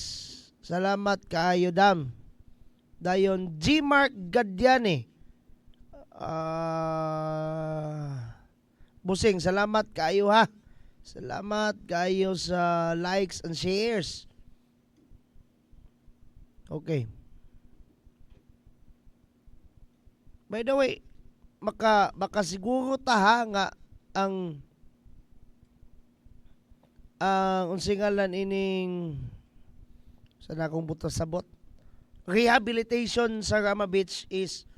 salamat kaayo dam. Dayon G. Mark Gadiane, Busing, salamat kaayo ha. Salamat kaayo sa likes and shares. Okay. By the way, makasiguro ta ha nga ang unsingalan ining sa nakong butas sabot, rehabilitation sa Grama Beach is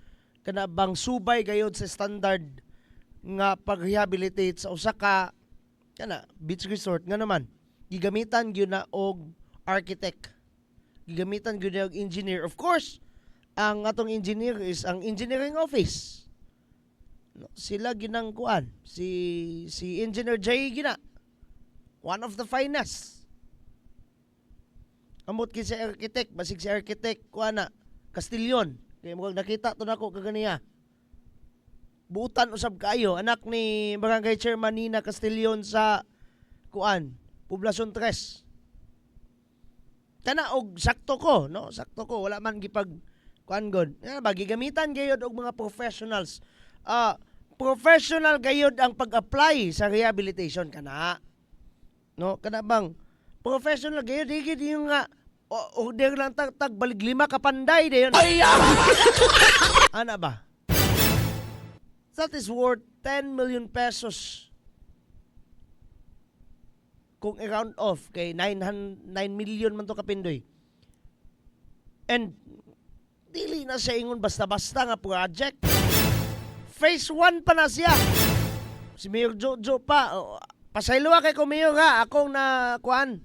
kanabang subay gayod sa standard nga pag-rehabilitate sa usa ka kana beach resort nga naman gigamitan gyud na og architect, gigamitan gyud na og engineer. Of course, ang atong engineer is ang engineering office, no, sila ginang kuan si Engineer Jay gina, one of the finest. Amot ki si architect, basig si architect kuana Castillon, kay mo nakita to nako kaganiya. Buutan usab kaayo, anak ni Barangay Chairman Nina Castillon sa kuan Poblacion 3. Kana og sakto ko, no? Sakto ko, wala man gipag kuan god. Gigamitan gayud og mga professionals. Professional gayud ang pag-apply sa rehabilitation kana. No, kana bang professional gayud higit yung nga order lang tag balig 5 ka panday dayon. Ana ba? That is worth 10 million pesos. Kung i-round off kay 9 million man to kapindoy. And dili na siya ingon basta-basta nga project. Phase 1 pa na siya. Si Mayor Jojo pa. Pasayloa kay ko Mayor ha. Akong na kuan.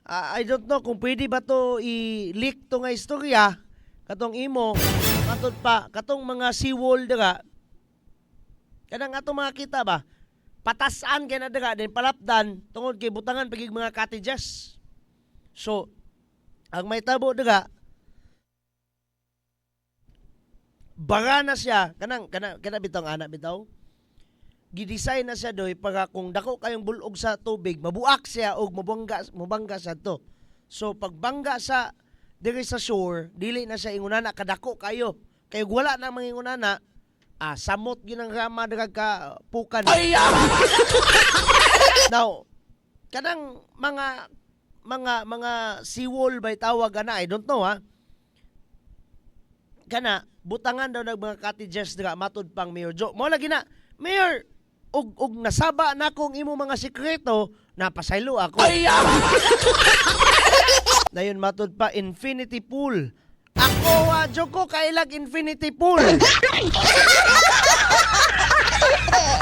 I don't know kung pwede ba to i-leak to nga istorya. Katong imo. Matod pa. Katong mga seawall dira. Kanang atong mga kita ba? Patasan kay na dira. Then palapdan. Tungod kay butangan pagig mga cottages. So, ang may tabo dira. Bara na siya. Kanang bitaw anak bitaw. Gidesign na siya doy para kung dako kayong bulog sa tubig, mabuak siya o mabangga sa to. So pagbangga sa diri sa shore, dili na siya ingunana kadako kayo. Kay wala na mga ingunana, samot gyud ang rama daghang ka pukan. Now, kanang mga seawall bay tawag ana, I don't know ha. Kana butangan daw ng mga cottages dira matud pang Mayor Jo. Mo lagi na, Mayor, og nasaba na kong imo mga sekreto, napasaylo ako. Dayon matud pa infinity pool. Ako Joko kailag infinity pool.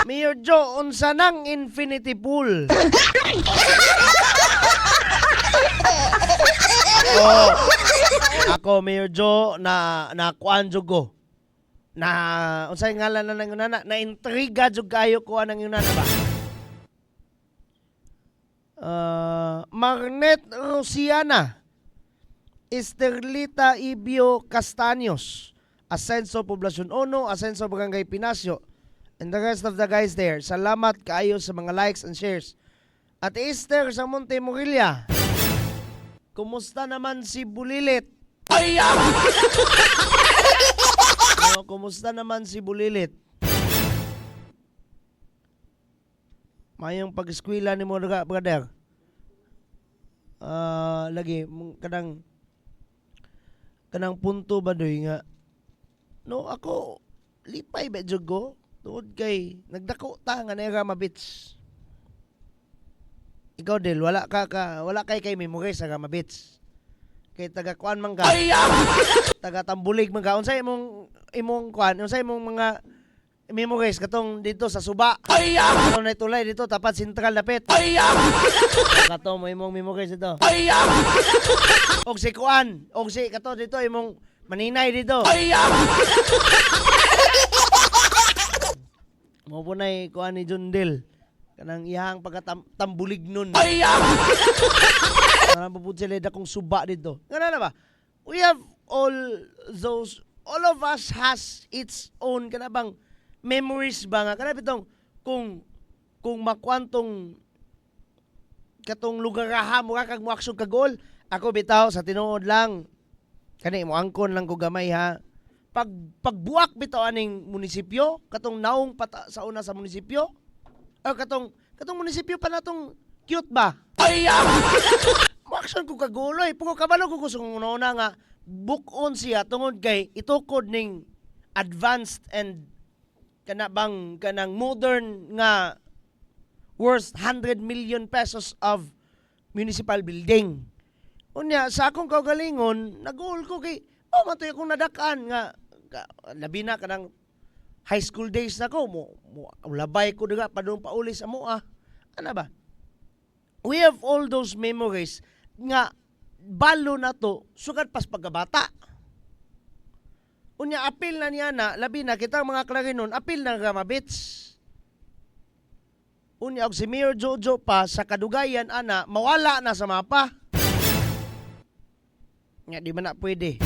Mayor Jo, unsa nang infinity pool? Oh, ako Mayor Jo na kuan Jogo. Na unsay ngalan na nang yunana na intriga jud kayo ko anang yunana ba. Magnet Rosiana, Esterlita Ibio Castaños, Ascenso Poblacion 1, Ascenso Barangay Pinasyo, and the rest of the guys there. Salamat kaayo sa mga likes and shares. At Esther sa Monte Morilla, kumusta naman si Bulilit? Kumusta naman si Bulilit? Mayong pag-eskwela ni mo daga, brother. Lagi kanang punto ba doy nga. No, ako lipay ba jud ko tuod kay nagdako ta nga na Rama Beach. Ikaw Del, wala kay memory sa Rama Beach. Kay taga kuan man ka. Taga Tambulig man ka. Unsay imong kuan, unsay imong mga memories katong dito sa Suba. Katong na tulay dito tapat Sentral Dapit. Katong mo imong memories dito. Og si kuan, og si kato dito imong Maninay dito. Mo punay kuan ni Jundel. Kanang iyang pagkatambulig nun. Kanang pupud sila dakong suba dito. Ngana na ba? We have all of us has its own kanabang memories ba nga. Kanang bitong kung makwantong katong lugar ha mo kag mo aksyon kagol. Ako bitaw sa tinuod lang. Kani mo angkon lang ko gamay ha. Pagbuak bitaw aning munisipyo, katong naong sa una sa munisipyo. Katong munisipyo pa natong cute ba? Maksyon ko kaguloy. Pugo kabalo ko gusto kong una nga book-on siya tungod kay itukod ning advanced and kanang modern nga worth 100 million pesos of municipal building. Unya sa akong kaugalingon, nag-goal ko kay matoy akong nadakan nga labi na kanang high school days na ko mo labay ko diga padung pauli sa moa. Ano ba? We have all those memories nga balo na to sugad pas pagkabata. Unya apil na niya na labi na kitang mga Clarinon apil na Rama Beach. Unya og si Mayor Jojo pa sa kadugayan ana mawala na sa mapa. Nga di man na pwede.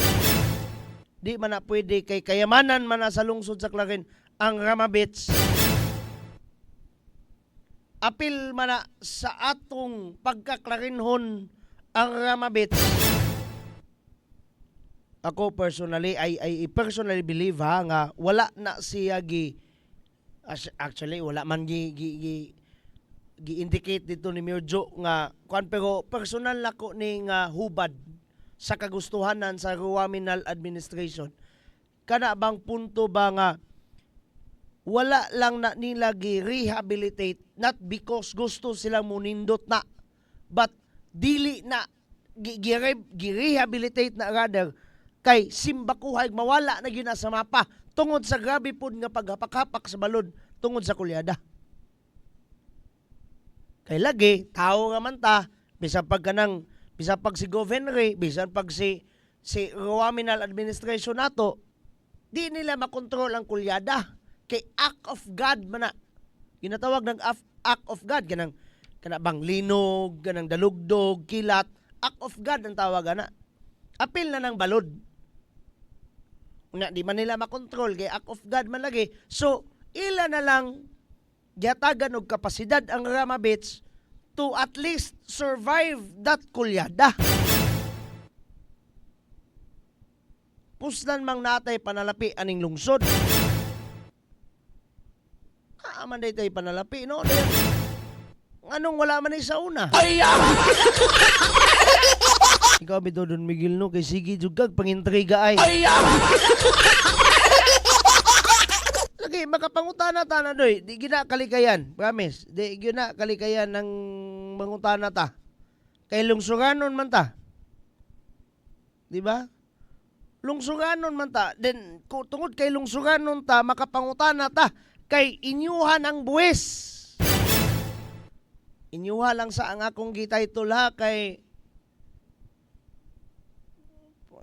Di man na pwede kay kayamanan man na sa lungsod sa Clarin ang Rama Beach. Apil man na sa atong pagkaklarinhon ang Rama Beach. Ako personally, I personally believe ha nga wala na siya actually wala man gi-indicate dito ni Mayor Jo nga kuan pero personal nako ni nga hubad sa kagustuhanan sa Ruaminal Administration. Kana bang punto ba nga wala lang na nila gi-rehabilitate not because gusto silang munindot na but dili na gi-rehabilitate na rather kay simbakuhay mawala na gyud na sa mapa tungod sa grabe pud nga paghapak-hapak sa balod tungod sa kulyada. Kay lagi tao nga man ta bisan pag si Governor, bisan pag si Roaminal administration nato, di nila makontrol ang kulyada. Kay act of God man na. Ginatawag ng act of God kanang bang linog, kanang dalugdog, kilat, act of God ang tawag ana. Apil na ng balod. Di man nila makontrol kay act of God man lagi. So ila na lang giatagan og kapasidad ang Rama Beach to at least survive that kulyada. Pusdan mang natay panalapi aning lungsod. Aman day tay panalapi, no? Anong wala man sa una? Ikaw bito Don Miguel, no? Kay sige jugag pangintriga ay. Lagi, makapangutana-tana doy. Di gina kalikayan. Promise. Di gina kalikayan ng mangutana ta. Kay lungsuranon man ta. Di ba? Lungsuranon man ta. Then, tungod kay lungsuranon ta, makapangutana ta. Kay inyuhan ang buwis. Inyuha lang sa ang akong gititle ha. Kay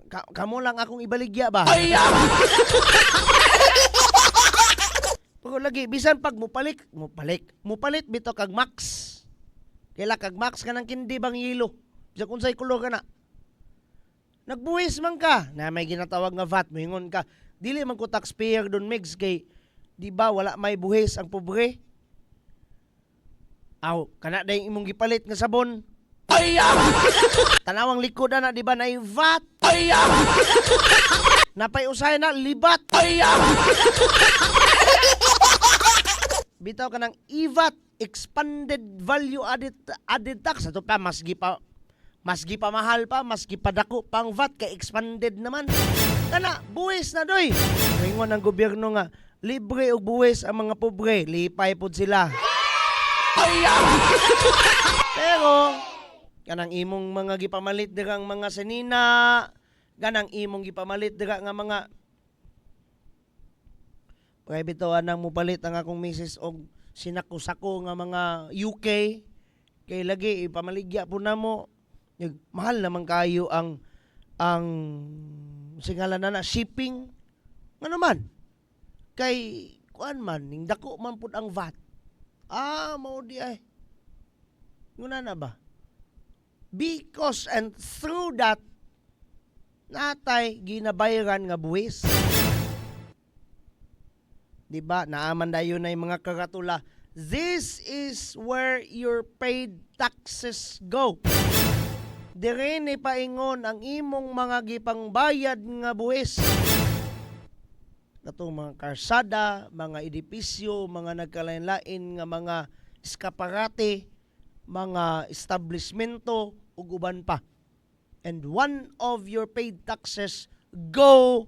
kamo lang akong ibaligya ba? Pero lagi, bisan pag mupalit bito kag max. Kaila kag max ka ng kindi bang yelo. Bisan kung sa'y kulor ka na. Nagbuwis man ka, na may ginatawag nga VAT, moingon ka. Dili man ko taxpayer Don Migs kay, di ba wala may buhis ang pobre? Aw, kana day imong gipalit nga sabon. Tanawang likod na, di ba na VAT? Napay usay na, libat. Bitaw ka ng EVAT, expanded value added tax. Ito pa, masgi pa mahal pa, masgi pa dako pang VAT, kay expanded naman. Kana, buwis na doy. Ringon ng gobyerno nga, libre o buwis ang mga pobre, lipay po sila. Pero, kanang imong mga gipamalit dirang mga senina, kanang imong gipamalit dira nga mga private anang mupalit ang akong misis og sinakusako nga mga UK kay lagi ipamaligya po namo mahal naman kayo ang singalan na shipping nga naman kay kuan man ning dako man pud ang VAT mao di ay nguna na ba because and through that natay ginabayaran nga buwis. Diba? Naaman dayon na yung mga karatula. This is where your paid taxes go. Dire ni paingon ang imong mga gipangbayad nga buwis. Katong mga karsada, mga edipisyo, mga nagkalain-lain nga mga eskaparate, mga establishmento, ug uban pa. And one of your paid taxes go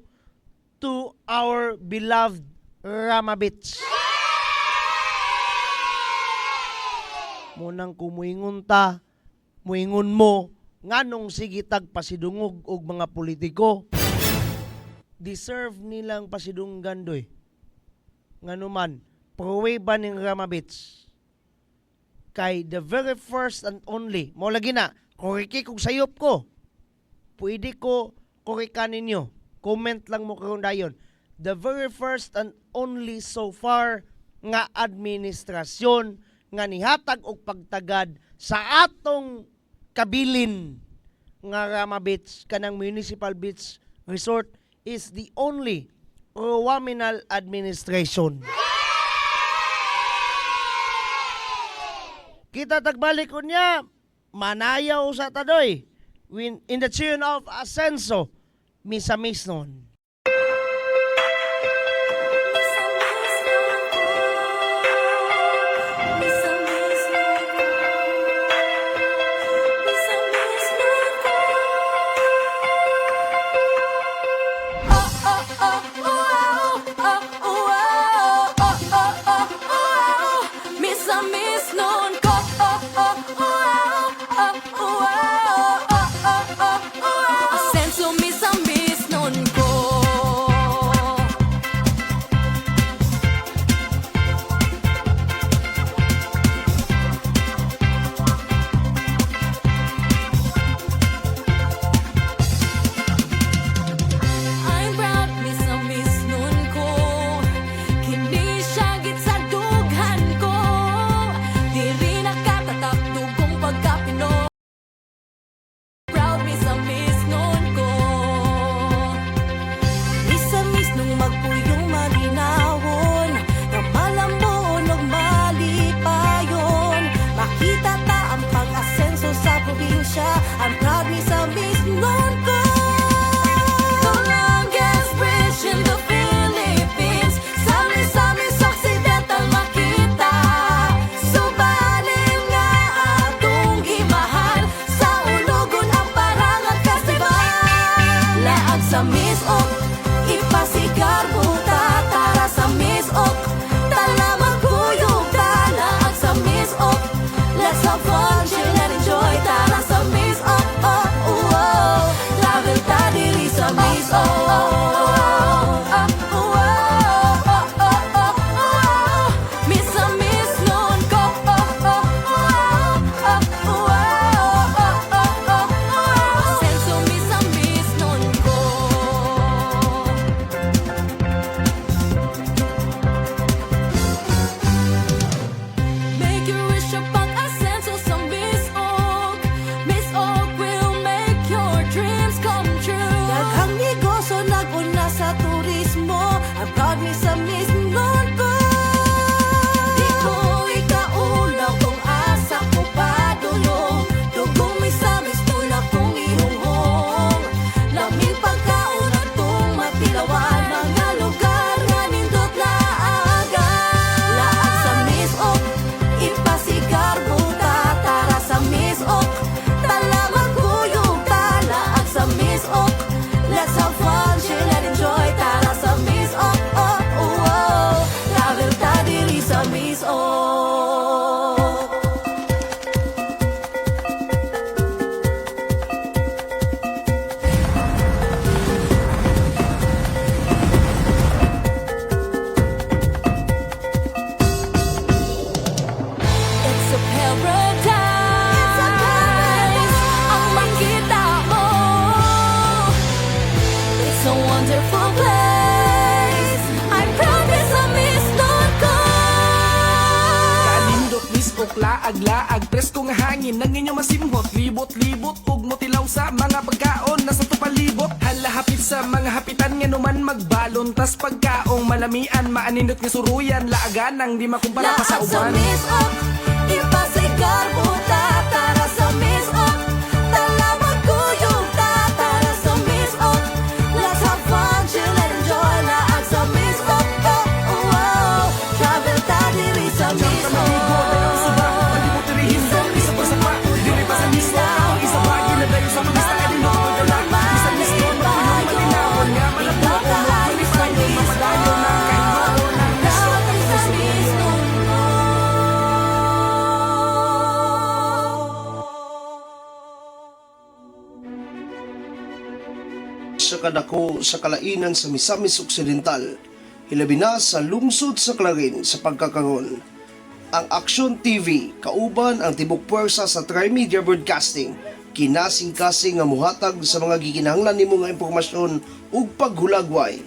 to our beloved Rama Beach. Munang kumuingon ta, muingon mo, nganong sige tag pasidungog og mga politiko. Deserve nilang pasidunggan doy. Nganuman, pruweba ning Rama Beach. Kay the very first and only, mo lagi na, koriki kong sayop ko. Pwede ko korikan ninyo. Comment lang mo karon dayon. The very first and only so far nga administrasyon nga nihatag og pagtagad sa atong kabilin nga Rama Beach kanang Municipal Beach Resort is the only Roaminal administration. Kita tagbalik unya manayaw sa tadoy in the tune of Ascenso Misamis nun. Ascenso, miss, I miss, no laag-laag, presko nga hangin nang inyong masimhot, libot-libot ug motilaw sa mga pagkaon nasa tupalibot. Halahapit sa mga hapitan nga numan magbalon, tas pagkaong malamian maaninot nga suruyan, laagan nang di makumpara pa sa Laag sa uban. misok, ipasigar buta, tara sa misok, tala magkuyog ta, tara sa misok. Let's have fun, chill and enjoy. Laag sa misok, oh, oh, oh. Travel ta diri sa Diyan ka maligo, dayo sa ba, palibot tirihin daw, isa pa sa pa, dili pa sa mismo, isa pa ginadayo sa pagkista kanino, pagkala, isa mismo, magpulong malinawon, nga malabo, malipayo, mapadayo na kahibaon, ng mismo, Laag sa misok, Sa kadako sa kalainan sa Misamis Occidental, hilabi na sa lungsod sa Clarin sa pagkakaroon. Ang Action TV, kauban ang tibok puwersa sa Trimedia Broadcasting, kinasing-kasing nga muhatag sa mga gikinahanglan nimo nga impormasyon ug paghulagway.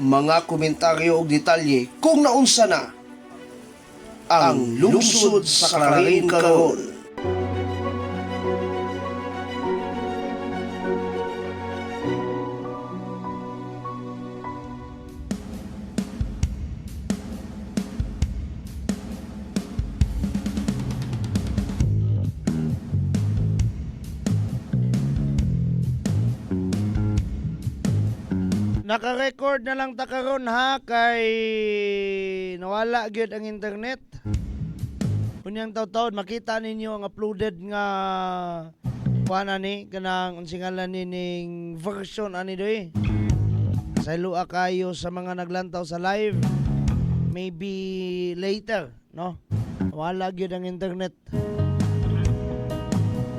Mga komentaryo ug detalye kung naunsa na ang lungsod sa Clarin karon. Naka-record na lang ta karon ha kay nawala gyud ang internet. Unyang taw-taon makita ninyo ang uploaded nga kuana ni kanang unsingalan ning version ani doy. Saylo kayo sa mga naglantaw sa live. Maybe later, no? Wala gyud ang internet.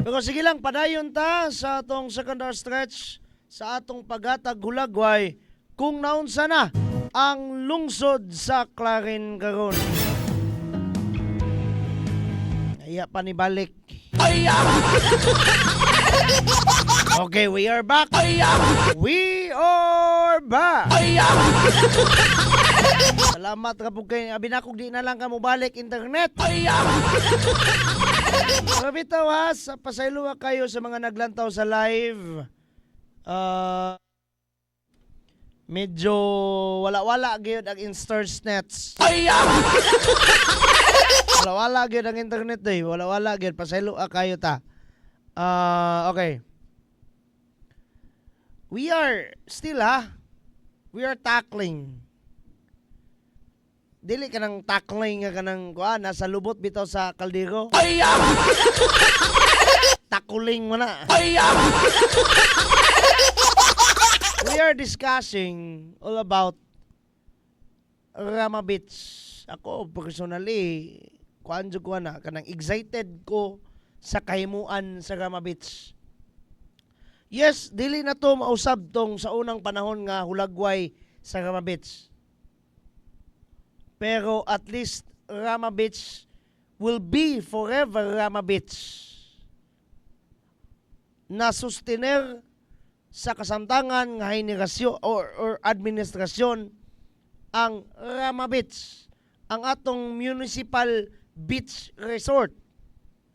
Pero sige lang, padayon ta sa atong second hour stretch sa atong paghatag hulagway kung naunsa na ang lungsod sa Clarin karon. Iya pa ni balik. Okay, we are back. We are back. Salamat ka po kayo. Abi na kung di na lang ka mo balik internet. Pero bitaw ha, pasaylo kayo sa mga naglantaw sa live. Medyo wala-wala gyud ang Instars nets. Wala-wala gyud ang internet day. Wala-wala gyud pasaylo kayo ta. Okay. We are still we are tackling. Dili ka nang tackling nga kanang nasa lubot bitaw sa kaldero. Takuling mo na. We are discussing all about Rama Beach. Ako personally, kuan jud ko na kanang excited ko sa kahimuan sa Rama Beach. Yes, dili na to mausab tong sa unang panahon nga hulagway sa Rama Beach. Pero at least Rama Beach will be forever Rama Beach. Na sustener sa kasamtangan nga henerasyon or administrasyon ang Rama Beach, ang atong municipal beach resort.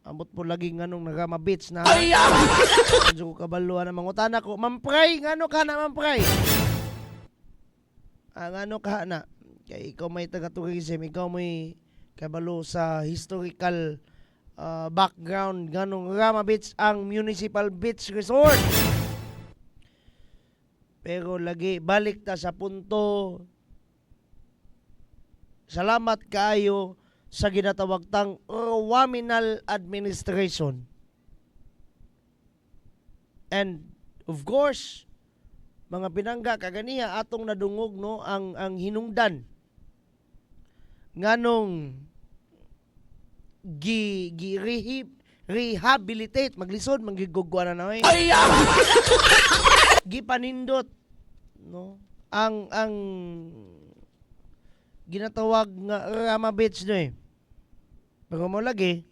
Ambot po lagi nganong na Rama Beach na medyo ko kabaluan ang mangutana ko. Mampray, ngano ka na mampray? Ngano ka na? Kaya ikaw may taga-tourism, ikaw may kabalo sa historical background ganong Rama Beach ang municipal beach resort. Pero lagi balik ta sa punto. Salamat kaayo sa ginatawag tang Waminal administration. And of course, mga pinangga kaganiya atong nadungog no ang hinungdan nganong rehabilitate maglisod manggigugwa na naoy gipanindot no ang ginatawag nga Rama Beach no pero mo lagi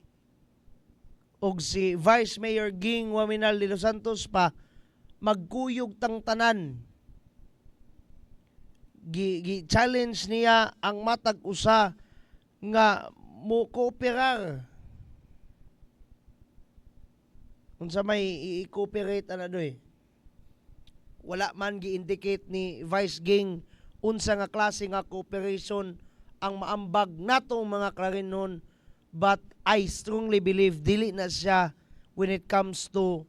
og si Vice Mayor Ging Waminal de los Santos pa magkuyog tang tanan gi challenge niya ang matag usa nga mo kooperar. Unsa may i-cooperate ana doy. Wala man gi-indicate ni Vice Ging unsa nga klase nga cooperation ang maambag natong mga Clarinon, but I strongly believe dili na siya when it comes to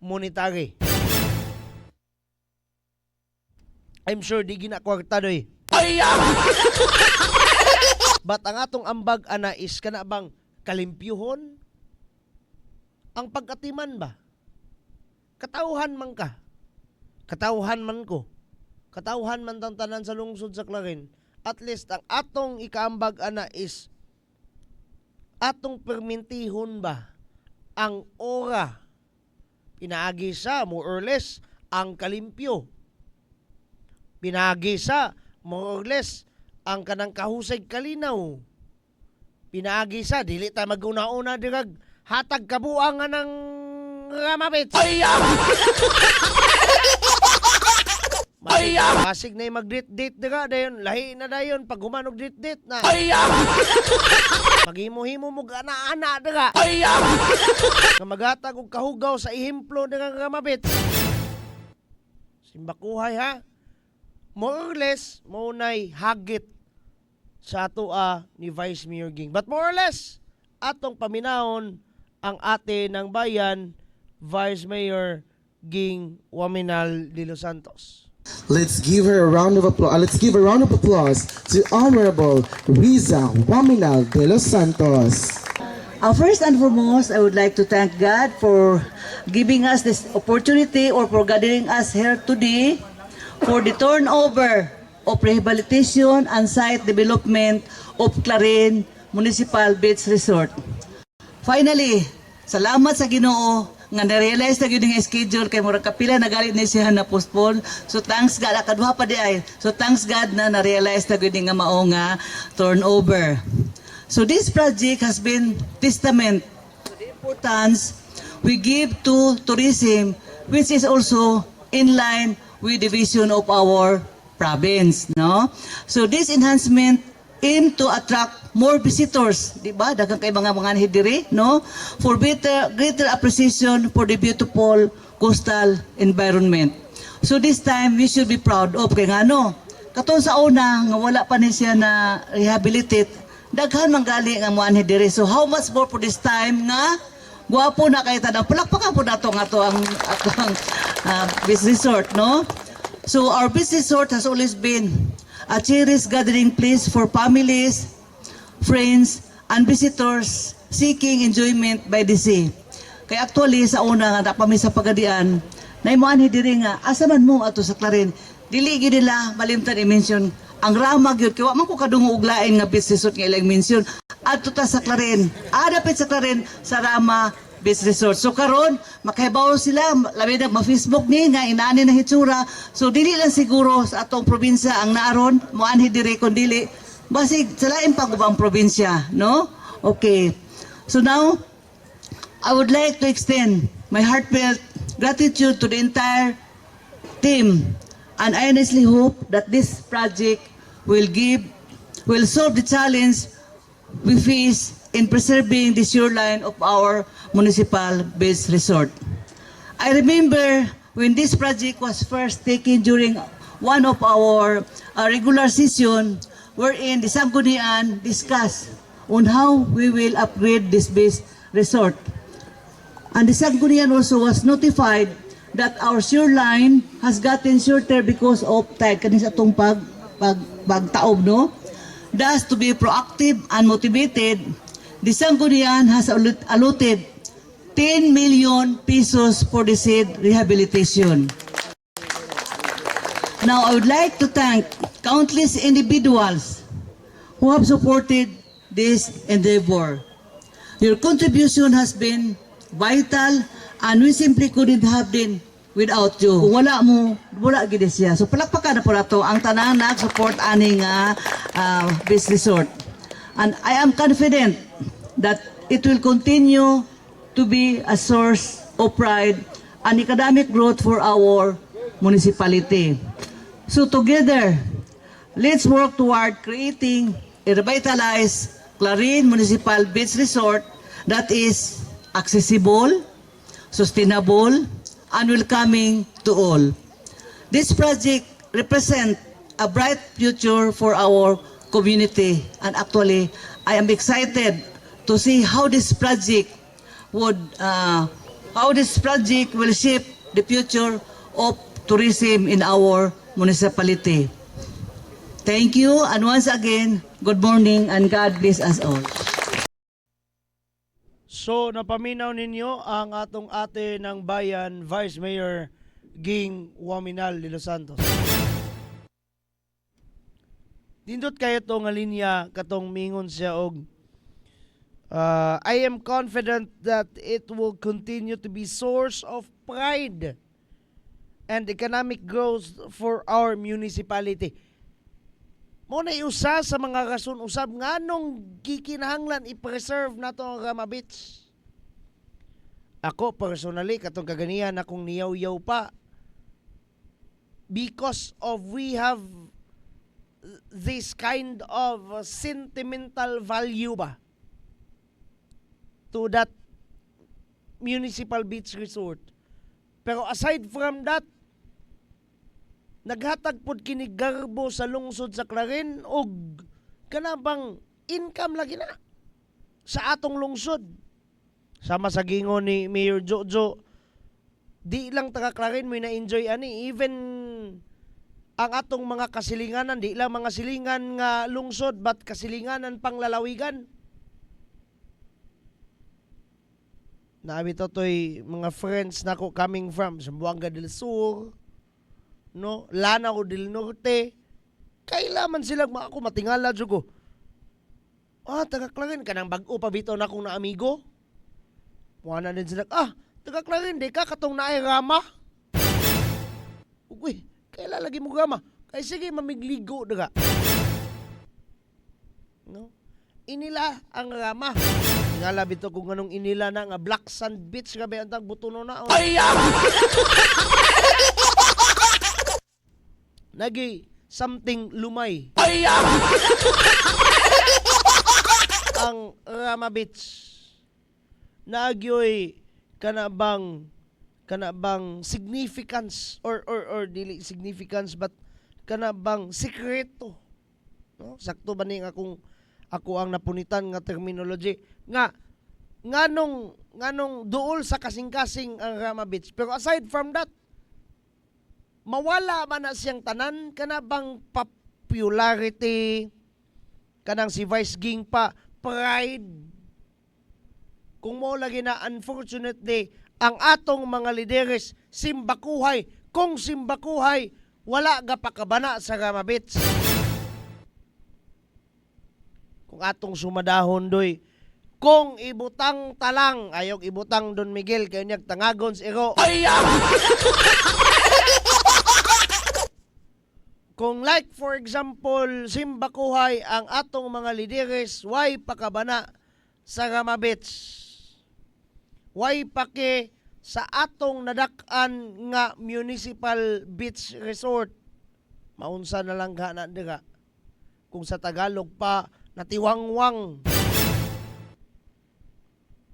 monetary. I'm sure di ginakwarta doy. But ang atong ambag ana is kana bang kalimpyuhon ang pagkatiman ba? Katauhan man ka. Katauhan man ko. Katauhan man tang tanan sa lungsod sa Clarin. At least ang atong ikaambag ana is atong permintihon ba ang ora. Pinaagi sa more or less ang kalimpyo. Pinaagi sa more or less ang kanang kahusay kalinaw. Pinaagi sa dili ta maguna-una dirag hatag kabuangan ng ramabit. Masig na yung mag-date-date diga dayon. Lahi na dayon. Pag humanog date-date na. Maghimo-himo mo ana-ana diga. Nga maghatag og kahugaw sa ihimplo diga ramabit. Simbakuhay ha. More or less, maunay hagit sa ato ni Vice Mayor Ging. But more or less, atong paminahon ang ate ng bayan, Vice Mayor Ging Waminal de los Santos. Let's give her a round of applause. Let's give a round of applause to Honorable Riza Waminal de los Santos. First and foremost, I would like to thank God for giving us this opportunity or for gathering us here today for the turnover of rehabilitation and site development of Clarin Municipal Beach Resort. Finally, salamat sa Ginoo nga na-realize na yun yung schedule kay murag kapila nagalit ni siya na postpone. So thanks God, akaduha pa di ay. So thanks God na na-realize na yun nga mao nga turnover. So this project has been testament to the importance we give to tourism, which is also in line with the vision of our province, no? So this enhancement aim to attract more visitors, di ba? Daghang kay mga hidiri, no? For greater appreciation for the beautiful coastal environment. So this time we should be proud of kay ngano. Katong sa una nga wala pa ni siya na rehabilitate, daghan man gali nga mga hidiri. So how much more for this time nga guwapo na kay tanang palakpakan po nato nga to ang beach resort, no? So our beach resort has always been a cherished gathering place for families, friends, and visitors seeking enjoyment by the sea. Kaya actually, sa una nga napami sa pagadian, na imuan hidiri nga, asa man mo ato sa Clarin, dili gyud nila malimtan i-mention, ang ramag yun, kaya man ko kadungo uglain nga beach resort nga ilang mention, ato ta sa Clarin, adapit sa Clarin, sa Rama Beach Resort. So karon makahibaw sila, labi na ma-Facebook ni nga inaani na hitsura. So dili lang siguro sa atong probinsya ang naaron, moanhi dire kon dili basig sa lain pa ubang probinsya, no? Okay. So now I would like to extend my heartfelt gratitude to the entire team, and I honestly hope that this project will solve the challenge we face in preserving the shoreline of our municipal beach resort. I remember when this project was first taken during one of our regular session wherein the Sangguniang discussed on how we will upgrade this beach resort. And the Sangguniang also was notified that our shoreline has gotten shorter because of tide kanis atong pagtaob, no? Thus, to be proactive and motivated, the Sangguniang has allotted 10 million pesos for the said rehabilitation. Now, I would like to thank countless individuals who have supported this endeavor. Your contribution has been vital and we simply couldn't have been without you. Kung wala mo, wala gid siya. So palakpakan na po nato ang tanang nag-support ani nga beach resort. And I am confident that it will continue to be a source of pride and economic growth for our municipality. So together, let's work toward creating a revitalized Clarin Municipal Beach Resort that is accessible, sustainable, and welcoming to all. This project represents a bright future for our community, and actually I am excited to see how this project will shape the future of tourism in our municipality. Thank you, and once again, good morning and God bless us all. So, napaminaw ninyo ang atong ate ng bayan, Vice Mayor Ging Waminal de Los Santos. Dindot kayo to nga linya katong mingon siya og I am confident that it will continue to be source of pride and economic growth for our municipality. Mo na iusa sa mga rason usab nganong gikinahanglan i-preserve nato ang Rama Beach. Ako personally katong kaganihan akong niyaw-yaw pa because of we have this kind of sentimental value ba to that municipal beach resort. Pero aside from that, naghatag pod kini garbo sa lungsod sa Clarin og kanabang income lagi na sa atong lungsod. Sama sa gingon ni Mayor Jojo, di lang taga Clarin may na-enjoy ani, even ang atong mga kasilinganan, di lang mga silingan nga lungsod, but kasilinganan pang lalawigan. Nabi to'y mga friends nako coming from Zamboanga del Sur, no, Lanao del Norte, kailaman sila ako matingala jud ko. Taga Clarin kanang bag-o pa bitaw na akong na amigo. Wala din sila, taga Clarin di ka katong naay Rama. Uy, kaila lagi mo Rama. Kay sige mamigligo daga. No? Inila ang Rama. Tingala bito kung anong inila na nga Black Sand Beach gabi ang butuno na. Nagi something lumay. Ang Rama Beach. Nagyoy kanabang significance or dili significance but kanabang sekreto. No? Sakto ba ning ako ang napunitan nga terminology nga nganong duol sa kasing-kasing ang Rama Beach. Pero aside from that, mawala man na siyang tanan kanabang popularity kanang si Vice Ging pa pride. Kung mo lagi na unfortunately ang atong mga lideres simbakuhay, kung simbakuhay wala ga pakabana sa Rama Beach. Kung atong sumadahon doy, kung ibutang talang, ayog ibutang Don Miguel kayo niyag tangagon sa iro. Kung like for example, simbakuhay ang atong mga lideres, way pakabana sa Rama Beach. Way pake sa atong nadak-an nga municipal beach resort. Maunsa na lang ga na dira. Kung sa Tagalog pa, natiwangwang.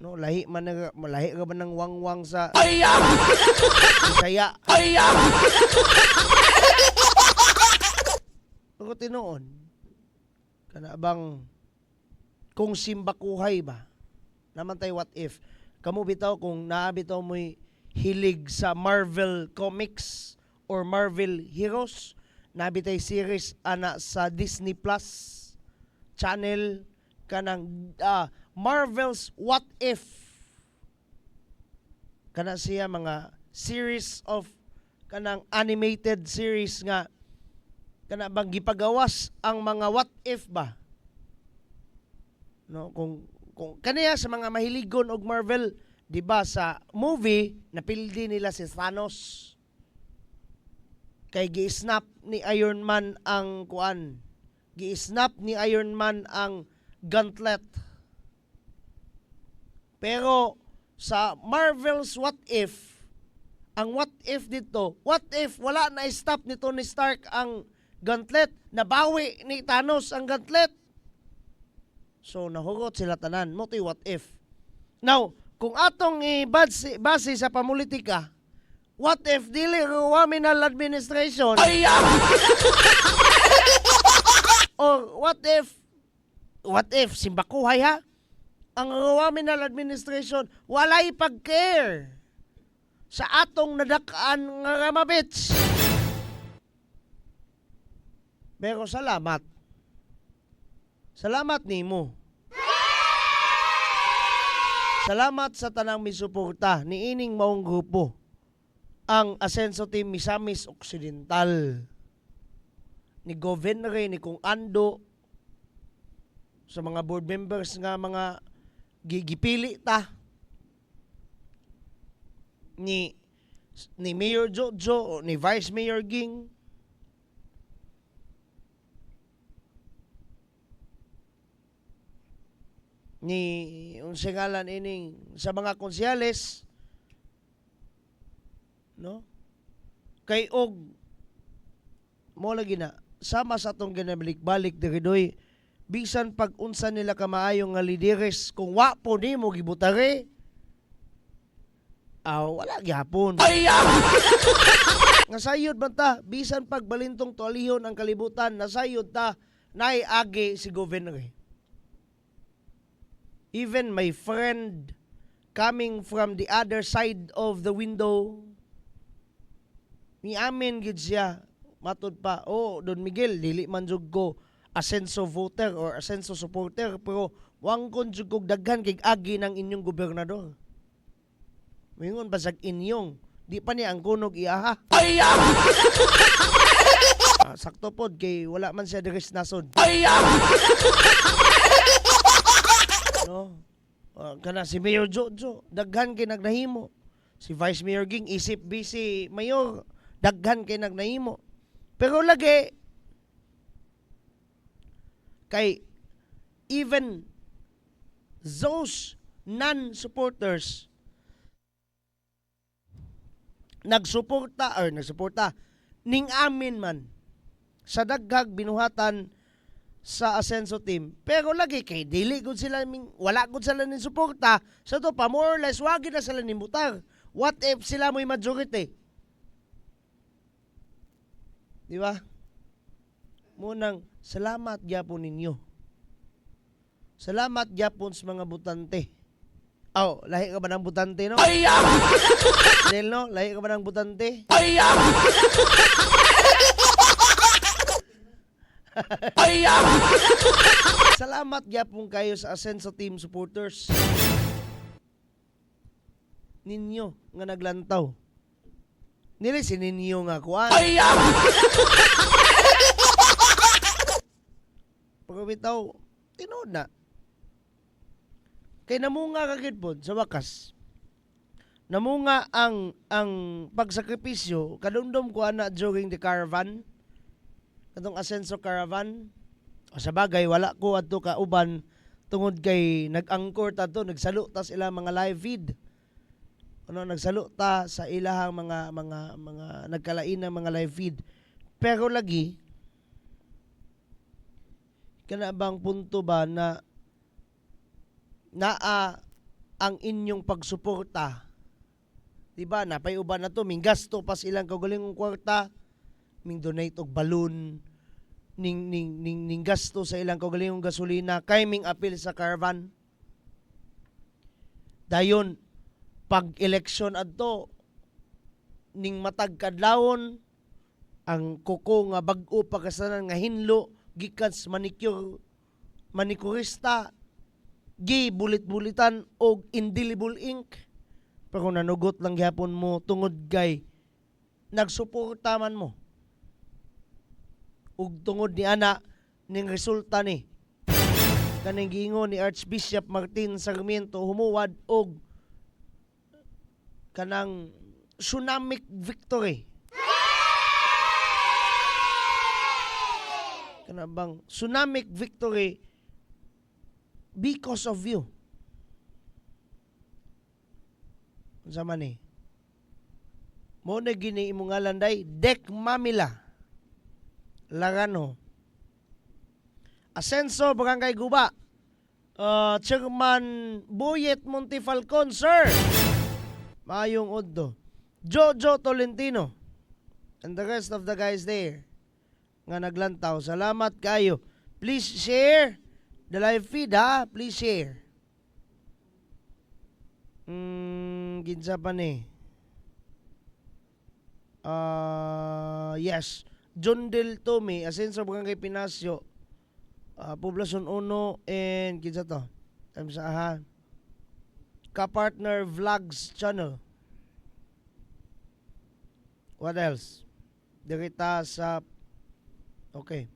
No, lahi man na, malahi ka ba ng wangwang sa Bisaya? Pero tinuon, kanabang kung simbakuhay ba, naman tayo what if, kamu bitaw kung naabitaw mo'y hilig sa Marvel Comics or Marvel Heroes, nabitay series ana sa Disney Plus channel kanang Marvel's What If. Kana siya mga series of kanang animated series nga kana bang gipagawas ang mga what if ba. No, kung kaniya sa mga mahiligon og Marvel, di ba sa movie napildi nila si Thanos. Kay gi-snap ni Iron Man ang kuan. Gi-snap ni Iron Man ang gauntlet. Pero sa Marvel's What If, ang what if dito, what if wala na stop ni Tony Stark ang gauntlet, nabawi ni Thanos ang gauntlet. So nahugot sila tanan. Mo to'y what if. Now, kung atong base sa pamulitika, what if dili Ruwaminal administration? Or what if simbakuhay ha? Ang Ruwaminal administration walay pag-care sa atong nadakaan nga ramabits. Pero salamat. Salamat nimo. Salamat sa tanang misuporta ni ining maong grupo. Ang Asenso Team Misamis Occidental. Ni Governor ni Kung Ando sa mga board members nga mga gigipili ta. Ni Mayor Jojo o ni Vice Mayor Ging. Ni unsingalan ining sa mga konsyales, no? Kay og mo lagi na sama sa atong ginabalik-balik diridoy bisan pag unsa nila kamaayong nga lideres kung wa po nimo gibutare wala gyapon. Nga sayod man ta bisan pag balintong tualihon ang kalibutan nasayod ta nay agi si governor. Even my friend coming from the other side of the window, ni amin gid siya, matud pa, Don Miguel, dili man jud ko Asenso voter or Asenso supporter, pero wang kon jud kog daghan kay agi ng inyong gobernador. Mingon basag inyong, di pa niya ang kunog iaha. Sakto pod kay wala man siya deres nasod. No? Kana si Mayor Jojo, daghan kay nagnahimo. Si Vice Mayor Ging, isip busy Mayor, daghan kay nagnahimo. Pero lagi, kay even those non-supporters nagsuporta ning amin man sa daghag binuhatan sa Asenso Team. Pero lagi kay dili gud sila wala gud sila ning suporta. So to pa more or less wagi na sila ning butar. What if sila mo'y majority? Di ba? Munang salamat gyapon ninyo. Salamat gyapon sa mga butante. Lahi ka ba ng butante, no? Del, no? Lahi ka ba ng butante? Salamat gyapon kayo sa Asenso Team supporters ninyo nga naglantaw. Nili si ninyo nga kuan. Pagkabitaw, tinood na. Kay namunga kagid pod sa wakas. Namunga ang pagsakripisyo kadumdum ko ana during the caravan. Katong Asenso Caravan. O sa bagay, wala ko adto ka uban tungod kay nag-angkor ta to, nagsalo ta sa ilang mga live feed. Nagsalo ta sa ilahang mga nagkalain ng mga live feed. Pero lagi, kana bang punto ba na naa ang inyong pagsuporta? Diba, napayuban na to, ming gasto pa silang kaugalingong kwarta, ming donate og balloon, ning gasto sa ilang kaugalingong gasolina, kay ming apil sa caravan. Dayon, pag eleksyon adto, ning matag kadlawon, ang kuko nga bag-o pagkasanan nga hinlo, gikan sa manikurista, gi bulit-bulitan og indelible ink. Pero nanugot lang gyapon mo tungod kay nagsuporta man mo. Ug tungod ni ana ning resulta ni kaning giingon ni Archbishop Martin Sarmiento humuwad og kanang tsunami victory. Kana bang tsunami victory because of you. Unsa man ni? Mo na gini imong ngalan day Dek Mamila Larano. Asenso Barangay Guba. Chairman Boyet Montefalcon, sir. Mayong udto. Jojo Tolentino. And the rest of the guys there nga naglantaw. Salamat kayo. Please share the live feed, ha? Please share. Ginsa pa ni. Yes. John Del Tome, Asensor Barangay Pinasyo. Poblasyon 1 and kinsa to? Time sa aha. Ka-partner Vlogs Channel. What else? Dirita sa okay.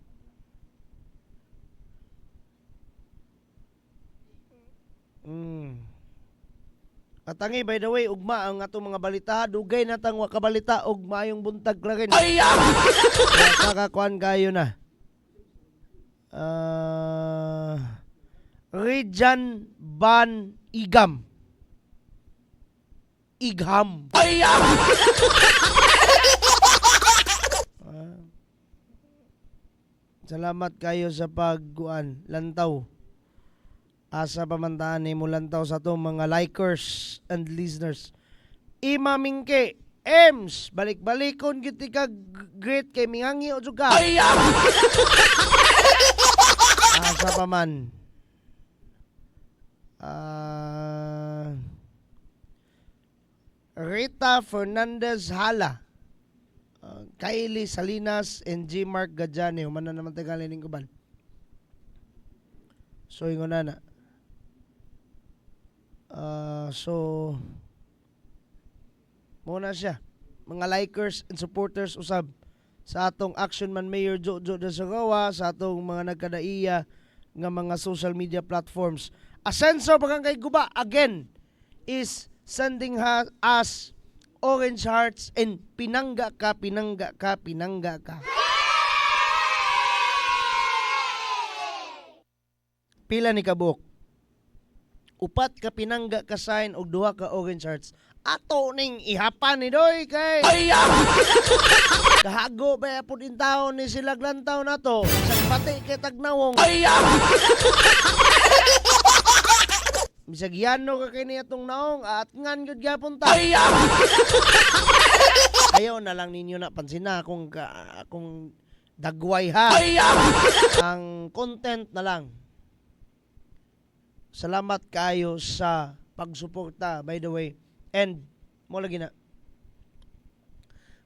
Atangi, by the way, ugma ang atong mga balita. Dugay na tang kabalita og maayong buntag la rin. Kakakuan kayo na. Rijan Ban Igam. Igham. Salamat kayo sa pagguan, lantaw. Asa pamantaan ni mo lantaw sa itong mga likers and listeners. Imamingke, Ems, balik-balikon giti ka great kay Mingangi o Juga. Asa pa man. Rita Fernandez Hala. Kylie Salinas and G. Mark Gajane. Humana naman tagalin ng kuban. So, ingon na. So, muna siya. Mga likers and supporters usab sa atong Action Man Mayor Jojo Dasagawa, sa atong mga nagkadaiya nga mga social media platforms. Asensor Barangay Guba again is sending us orange hearts and pinangga ka. Pila ni kabuk. Upat ka pinangga ka sign og duha ka orange hearts. Ato ning ihapan ni doy kay. Kahago ba pud in taon ni sila glantaw nato. Sa pati kay tagnawong. Bisag yano ka kini atong naong at ngan gyud gyapon ta. Ayaw na lang ninyo na pansin na kung dagway ha. Ang content na lang. Salamat kayo sa pagsuporta, by the way. And mo lagi na.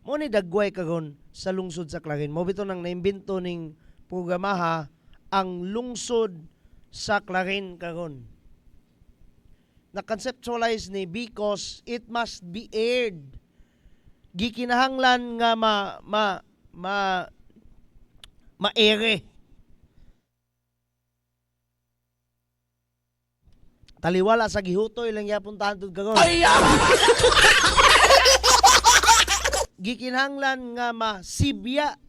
Mo ni dagway karon sa lungsod sa Clarin. Mo bito nang naimbento ning programaha ang lungsod sa Clarin karon. Na-conceptualize ni because it must be aired. Gikinahanglan nga ma-ere. Taliwala sa gihutoy lang yapon tantod karon. Gikinahanglan nga masibya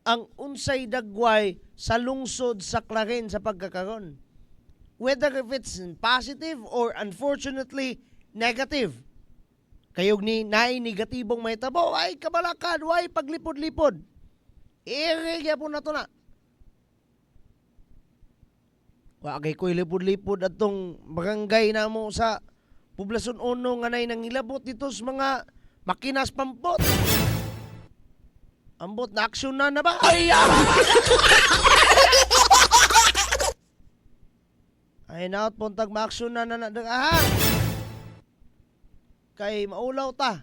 ang unsay dagway sa lungsod sa Clarin sa pagkakaron. Whether if it's positive or unfortunately negative. Kayog ni naay negatibong may tabo, ay kabalakad, ay paglipod-lipod. Ere gyapon nato na. Wa kay koy lipod-lipod atong barangay namo sa poblasyon 1 nga nay nangilabot dito sa mga makinas pampot. Ambot na aksyon na ba? Ay naot puntag ma-aksyon na aha. Kay maulaw ta.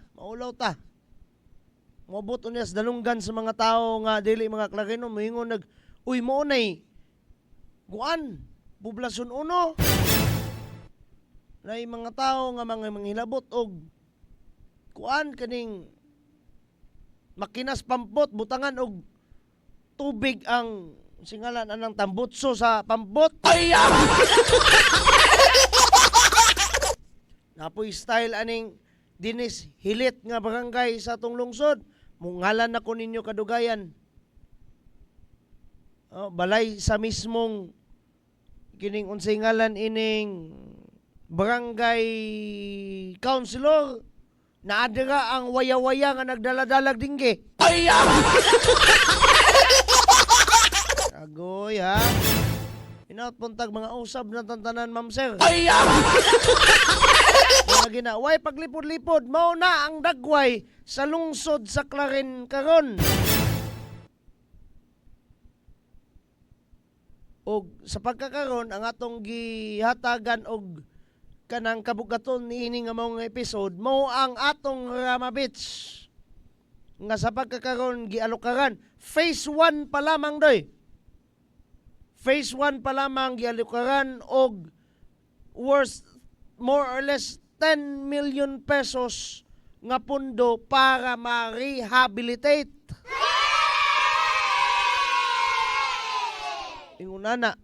Mabot unyas dalunggan sa mga tao nga dili mga Clarino moingon uy mo nay kuan poblasyon 1. Nay mga tao nga mga manghilabot og kuan kaning makinas pampot butangan og tubig ang singalan anang tambutso sa pampot. Napoy style aning dinis hilit nga barangay sa atong lungsod. Mungalan na ko ninyo kadugayan. Balay sa mismong kining unsay ngalan ining barangay councilor na adira ang waya-waya nga nagdala-dalag dingge. Agoy ha. Inautpuntag mga usab na tantanan, ma'am sir. Lagi na, way paglipod-lipod, mao na ang dagway sa lungsod sa Clarin karon. Og sa pagkakaron ang atong gihatagan og kanang kabugaton niini nga mao nga episode mao ang atong Rama Beach nga sa pagkakaron gialukaran phase 1 pa lamang doy. Phase 1 pa lamang gialukaran og worth more or less 10 million pesos nga pundo para ma-rehabilitate. Ingunana,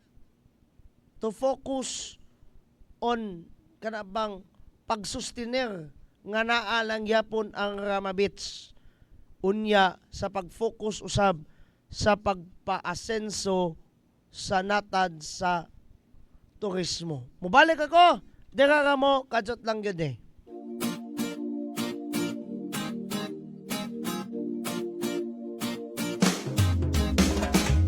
to focus on kanabang pagsustener nga naa lang yapon ang Rama Beach. Unya sa pag-focus usab sa pagpa-asenso sa natad sa turismo. Mubalik ako, dira ka mo, kajot lang yun eh.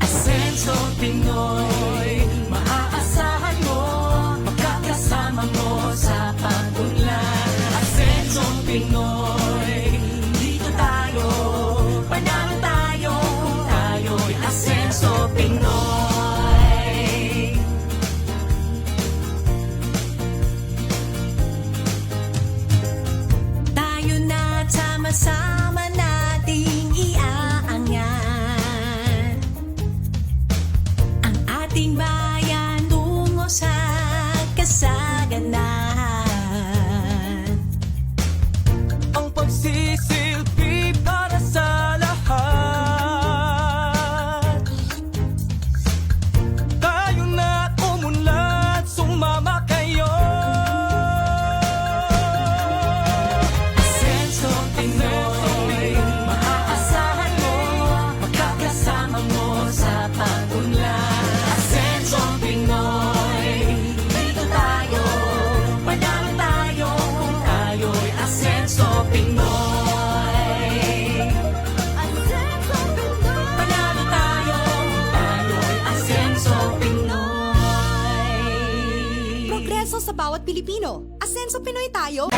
Asenso Pinoy, maaasahan mo, makakasama mo sa pag-unlad. Asenso Pinoy, dito tayo, panalo tayo kung tayo'y Asenso Pinoy. Tayo na sama-sama nating iaangat ang ating bayan tungo sa kasaganahan. Ang pagsisilbi para sa lahat. Tayo na umunlad, sumama kayo. Asenso Pinoy, maaasahan mo, makakasama mo sa pag-unlad. Asenso Pinoy, dito tayo, panalo tayo kung tayo'y Asenso Pinoy. Asenso Pinoy, panalo tayo kung tayo'y Asenso Pinoy. Progreso sa bawat Pilipino. Asenso Pinoy tayo.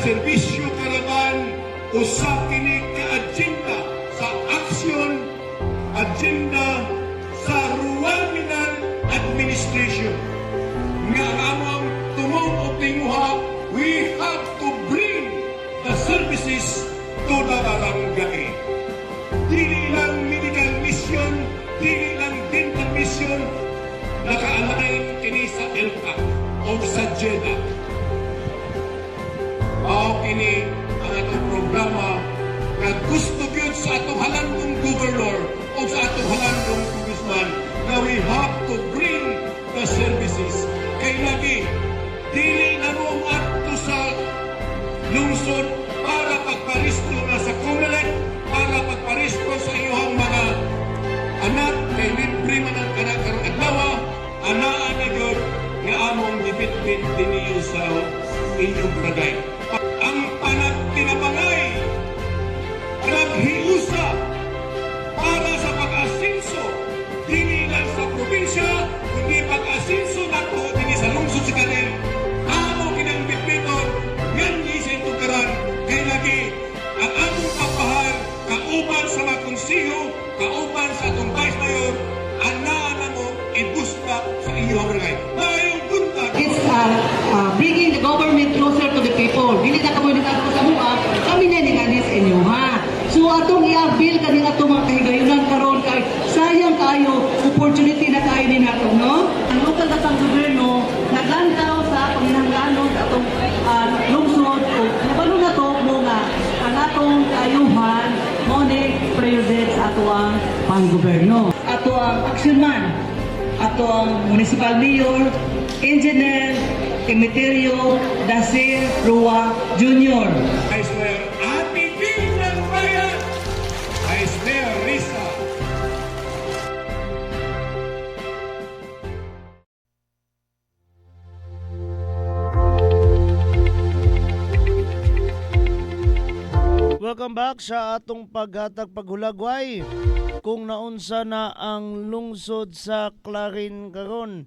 serbisyo karaban usa kini ka agenda sa aksyon agenda sa Rural Minal Administration nga among tumong og tinguha, we have to bring the services to the barangay. Dili lang medical mission, dili lang dental mission, naka-align kini sa ELCA o sa JEDA. Mao kini ang atong programa nga gusto gyud sa atong halandong governor o sa atong halandong congressman na we have to bring the services. Kay lagi, dili na mo adto sa lungsod para pagparisto na sa COMELEC, para pagparisto sa iyong mga anak, kay libre man ang anak karong adlaw, anaan na yun nga among gibitbit diniyo sa inyong barangay. Ang panagtinabangay, naghiusa para sa pag-asinso, dili lang sa probinsya, kundi pag-asinso nato dini sa lungsod sa Karen. Amo kinang bitbiton, yan gisin tukaran, kay lagi ang among pagpahal, kauban sa mga konsiho, kauban sa atong vice mayor, anaan na mo ibusta sa iyong barangay. Mayong buntag. It's bringing the government closer to the people. Dili na kamo ni ato sa mua, kami na ni kanis inyo ha. So atong i-avail kaning atong mga kahigayunan karon kay sayang kayo opportunity na kayo din nato no. Ang lokal datang gobyerno naglantaw sa panginahanglanon sa atong lungsod o nabalo na to mo nga ang atong kayuhan mo ni priority sa ato ang panggobyerno. Ato ang action man, ato ang municipal mayor, engineer Emeterio Dacer Rua Jr. Vice Mayor Ati Ping ng Bayan, Vice Mayor Risa. Welcome back sa atong paghatag paghulagway. Kung naunsa na ang lungsod sa Clarin karon,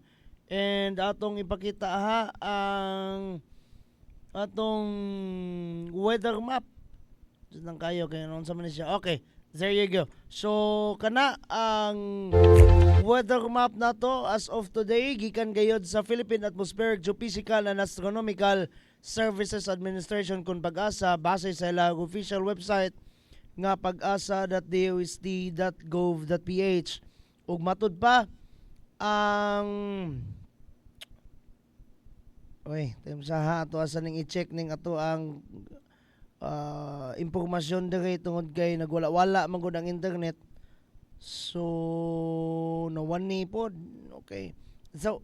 and atong ipakita ha ang atong weather map. Nang kayo kay naunsa man siya. Okay, there you go. So kana ang weather map nato as of today gikan gayud sa Philippine Atmospheric Geophysical and Astronomical Services Administration kun Pag-asa base sa ilang official website nga pag-asa.dosd.gov.ph. ug matud pa ang time sa ha ato asa ning i-check ning ato ang impormasyon dire tungod kay nagwala-wala man gud ang internet. So nawani pod. Okay. So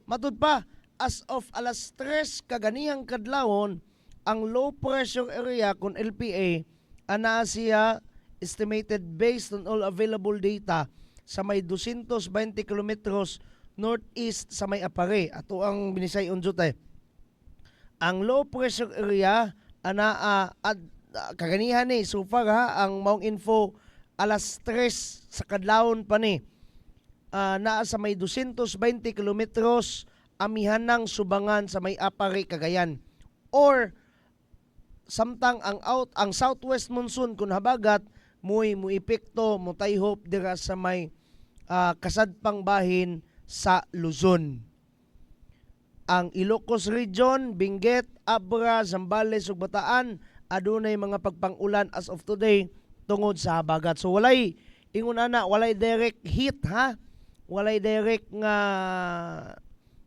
matud pa as of alas 3 kaganihang kadlawon ang low pressure area kun LPA ana siya estimated based on all available data sa may 220 kilometros northeast sa may Apare. Ato ang binisayon jutay. Ang low pressure area ana kaganihan ni so far ha ang maong info alas 3 sa kadlawon pa ni naa sa may 220 kilometros amihanang subangan sa may Apare, Cagayan. Or samtang ang southwest monsoon kun habagat muipekto mo tayhop dira sa may kasadpang bahin sa Luzon. Ang Ilocos Region, Benguet, Abra, Zambales ug Bataan adunay mga pagpang-ulan as of today tungod sa habagat. So walay ingon ana, walay direct hit ha. Walay direct nga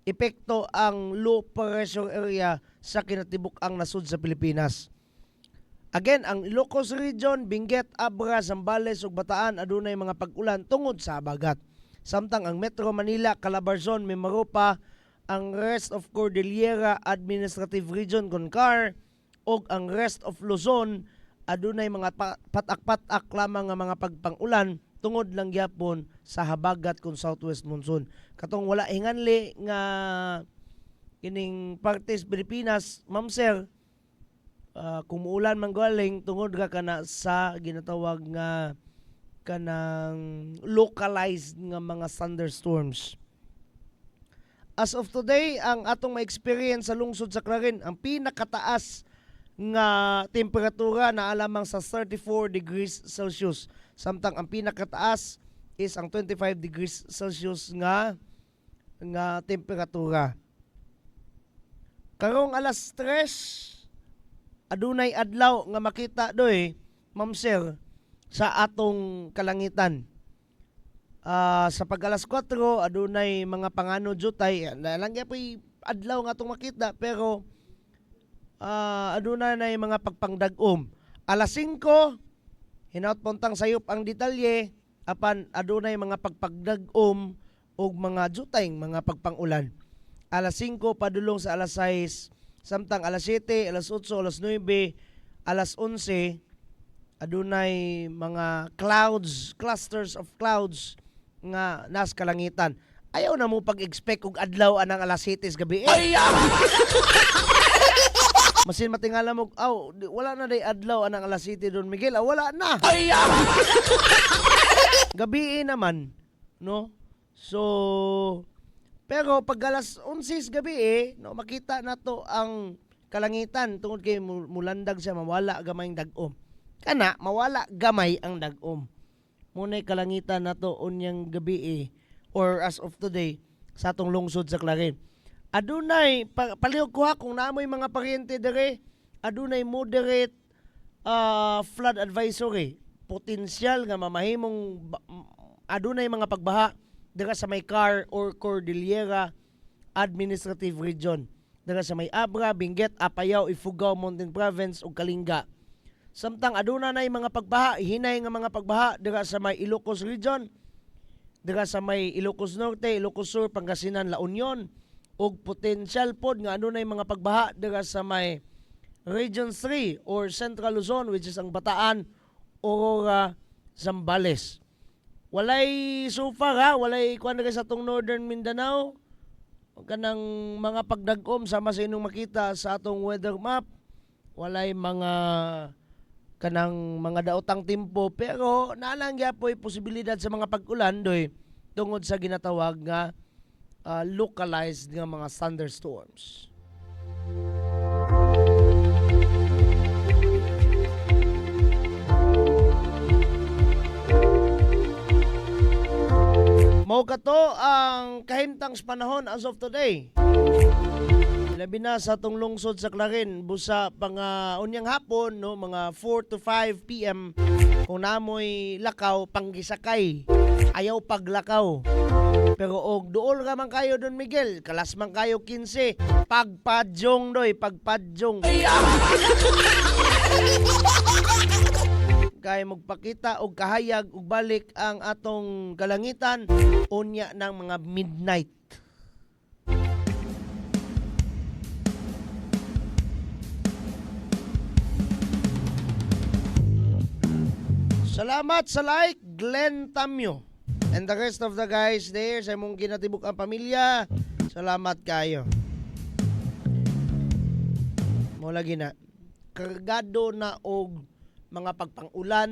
epekto ang low pressure area sa kinatibuk-ang nasud sa Pilipinas. Again, ang Ilocos Region, Benguet, Abra, Zambales ug Bataan adunay mga pag-ulan tungod sa habagat. Samtang ang Metro Manila, Calabarzon, Mimaropa, ang rest of Cordillera Administrative Region CONCAR ug ang rest of Luzon adunay mga patak-patak lamang nga mga pagpang-ulan tungod lang gyapon sa habagat kun southwest monsoon. Katong wala hinganli nga kining partes Pilipinas, Ma'am Sir, kumuulan man galing tungod ka kana sa ginatawag nga kanang localized nga mga thunderstorms. As of today, ang atong ma-experience sa lungsod sa Clarin, ang pinakataas nga temperatura na alamang sa 34 degrees Celsius. Samtang ang pinakataas is ang 25 degrees Celsius nga temperatura. Karong alas 3 adunay adlaw nga makita doy, Ma'am Sir, sa atong kalangitan. Sa pag alas 4 adunay mga pangano jutay, lang gyapon adlaw nga atong makita, pero aduna na yung mga pagpangdag-om. Alas 5, hinaut puntang sayop ang detalye, apan aduna yung mga pagpagdag-om o mga jutayng mga pagpangulan. Alas 5, padulong sa alas 6, samtang alas 7, alas 8, alas 9, alas 11, adunay mga clouds, clusters of clouds nga nas kalangitan. Ayaw na mo pag-expect og adlaw anang alas 7 gabi. Masin matingala mo, wala na day adlaw anang alas 7 Don Miguel. Wala na. Gabi naman, no? So, pero pag alas 11 gabi no, makita na to ang kalangitan tungod kay mulandag siya, mawala gamay ang dag-om. Kana, mawala gamay ang dag-om. Muna'y kalangitan na to unyang gabi or as of today sa atong lungsod sa Clarin. Adunay palihog ko ha kung naamoy mga paryente dere, adunay moderate flood advisory, potensyal nga mamahimong adunay mga pagbaha dira sa may Car or Cordillera Administrative Region, dira sa may Abra, Benguet, Apayao, Ifugao, Mountain Province ug Kalinga. Samtang aduna nay mga pagbaha, hinay nga mga pagbaha dira sa may Ilocos Region, dira sa may Ilocos Norte, Ilocos Sur, Pangasinan, La Union, ug potensyal pod nga adunay mga pagbaha dira sa may Region 3 or Central Luzon, which is ang Bataan, Aurora, Zambales. Walay so far walay kuan sa atong Northern Mindanao kanang mga pagdag-om sama sa inyong makita sa atong weather map. Walay mga kanang mga daotang timpo, pero naalang gyapoy posibilidad sa mga pag-ulan doy tungod sa ginatawag nga localized nga mga thunderstorms. Mao kato ang kahimtang sa panahon as of today. Labi na sa atong lungsod sa Clarin, busa pang unyang hapon, no, mga 4 to 5 PM, kung namoy lakaw, panggisakay, ayaw paglakaw. Pero og duol ka man kayo Don Miguel, kalas man kayo 15, pagpadyong doy, pagpadyong. Kay magpakita og kahayag ug balik ang atong kalangitan unya ng mga midnight. Salamat sa like, Glenn Tamyo. And the rest of the guys there sa mong ginatibuk ang pamilya. Salamat kayo. Mo lagi na. Kargado na og mga pagpangulan,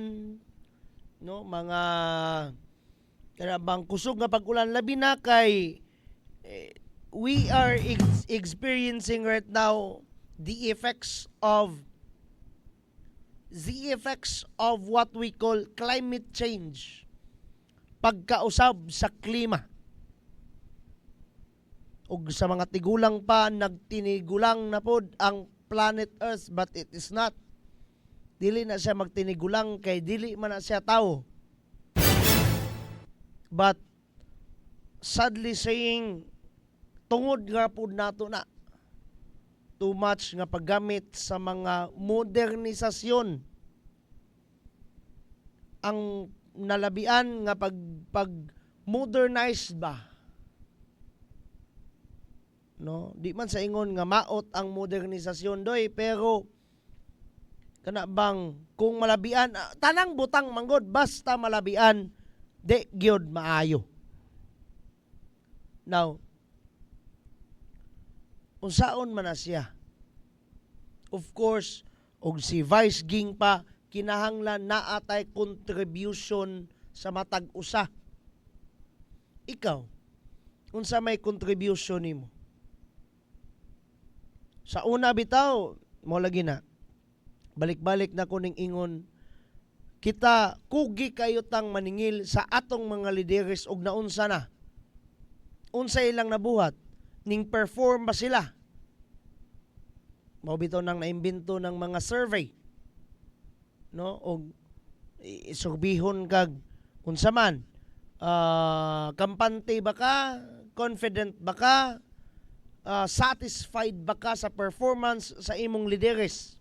no, mga kanabang kusog nga pag-ulan labi na kay we are experiencing right now the effects of what we call climate change, pagkausab sa klima. Ug sa mga tigulang pa, nagtinigulang na pod ang planet Earth, but it is not. Dili na siya magtinigulang kay dili man na siya tao. But sadly saying, tungod nga pod nato na too much nga paggamit sa mga modernisasyon, ang nalabian nga pag modernize ba, no, di man sa ingon nga maot ang modernisasyon doy, pero kana bang kung malabian tanang butang manggod basta malabian de gyud maayo. Now, unsaon man na siya, of course, og si Vice Ging pa kinahanglan na atay contribution sa matag usa. Ikaw, unsa may contribution nimo? Sa una bitaw, mo lagi na, balik-balik na kuning ingon, kita kugi kayo tang maningil sa atong mga lideres og naunsa na. Unsa ilang nabuhat, ning perform ba sila? Mao bitaw nang naimbento ng mga survey. No? Og isurbihon kag unsa man, kampante ba ka, confident ba ka, satisfied ba ka sa performance sa imong lideres?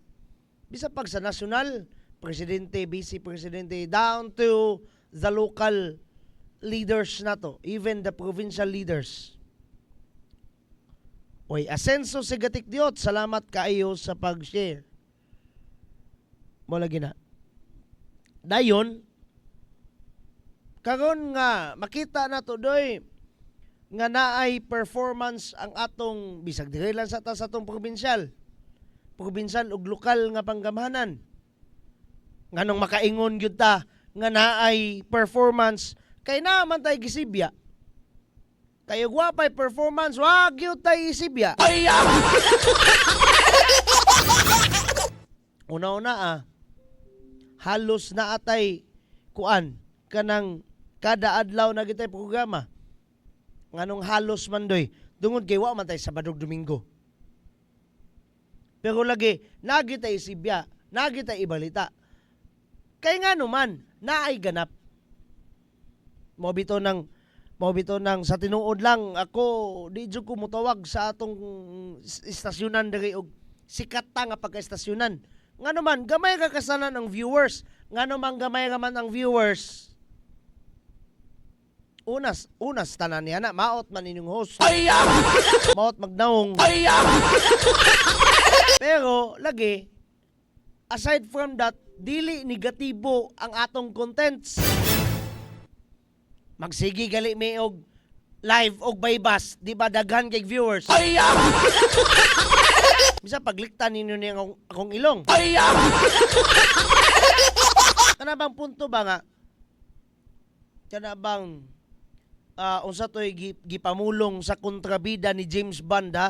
Bisa pag sa nasyonal, presidente, vice presidente, down to the local leaders na to, even the provincial leaders. Oy, Asenso Sigatik Diot, salamat kaayo sa pag-share. Mo lagi na. Dayon, karon nga makita na to doy nga naay performance ang atong bisag diri lang sa atong provincial ug lokal nga panggamhanan. Nganong makaingon gyud ta nga naay performance kay naman tay gisibya. Kayo gwapay performance, wag gyud tay isibya. Una-una halos na atay kuan kanang kada adlaw na gitay programa. Nganong halos man doy, dungod kay wa man tay Sabado Domingo. Pero lagi nagitay isibya, nagitay ibalita. Kay ngano man naay ganap. Mobito nang sa tinuod lang ako di jud ko mutawag sa atong istasyonan diri og sikat ta nga pagka-istasyonan. Ngano man gamay ka kasanan ang viewers, ngano man gamay ra man ang viewers. Unas tanan niya na maot man inyong host. Maot magnaong. Pero lagi aside from that, dili negatibo ang atong contents. Magsigi gali mi og live og baybas, di ba daghan kay viewers. Bisa pagliktan ninyo niya akong ilong. Kana bang punto ba nga? Kana bang unsa toy gipamulong sa kontrabida ni James Bond ha?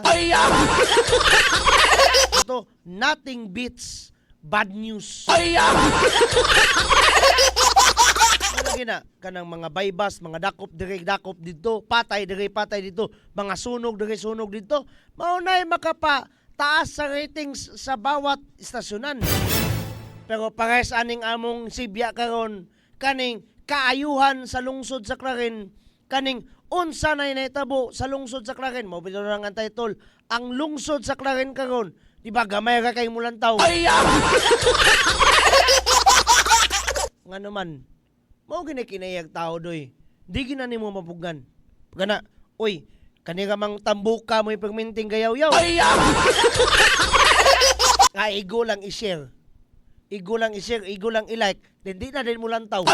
Ito, nothing beats bad news. Lagi na kanang mga baybas, mga dakop dito, patay dito, mga sunog dito. Maunay makapataas sa ratings sa bawat istasyonan. Pero pares aning among sibya karon kaning kaayuhan sa lungsod sa Clarin, kaning unsa nay nahitabo sa lungsod sa Clarin. Mao bitaw lang ang title, ang lungsod sa Clarin karon. Di ba gamay ra kay mulantaw? Nga naman, mao gini kinayag tao doy. Di gina nimo mapugan. Pagana, oy, kanira mang tambuka mo ipagminting gayaw-yaw. Igo lang i-share. Igo lang i-like. Hindi na din mulantaw.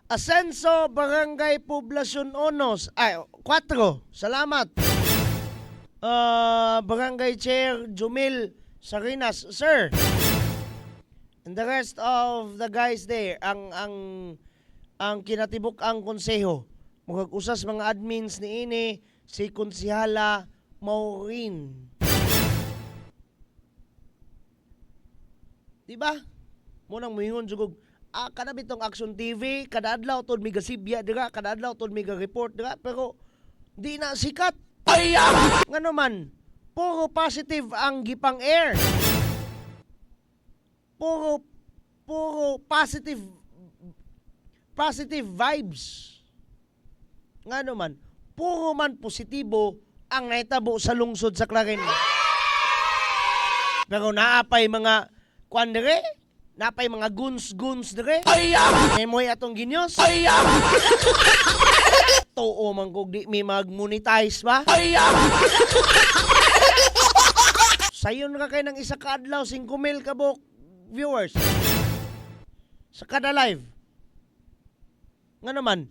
Asenso Barangay Poblasyon 4. Salamat. Barangay Chair Jumil Sarinas, sir. And the rest of the guys there, ang kinatibuk ang konseho. Magag-usas mga admins ni ini si Konsihala Maureen. Diba? Munang muingon jugog kada bitong Action TV, kada adlaw tod mi gasibya dira, kada adlaw tod mi report dira, pero di na sikat. Ngano man, puro positive ang gipang air. Puro positive vibes. Ngano man, puro man positibo ang naitabo sa lungsod sa Clarin. Pero naapay mga kwan dire, napay mga guns dire. Memoy atong ginyos. Too man kog di mi mag-monetize ba? Sayon ka kay ng isa ka adlaw 5,000 kabok viewers. Sa kada live. Nga naman,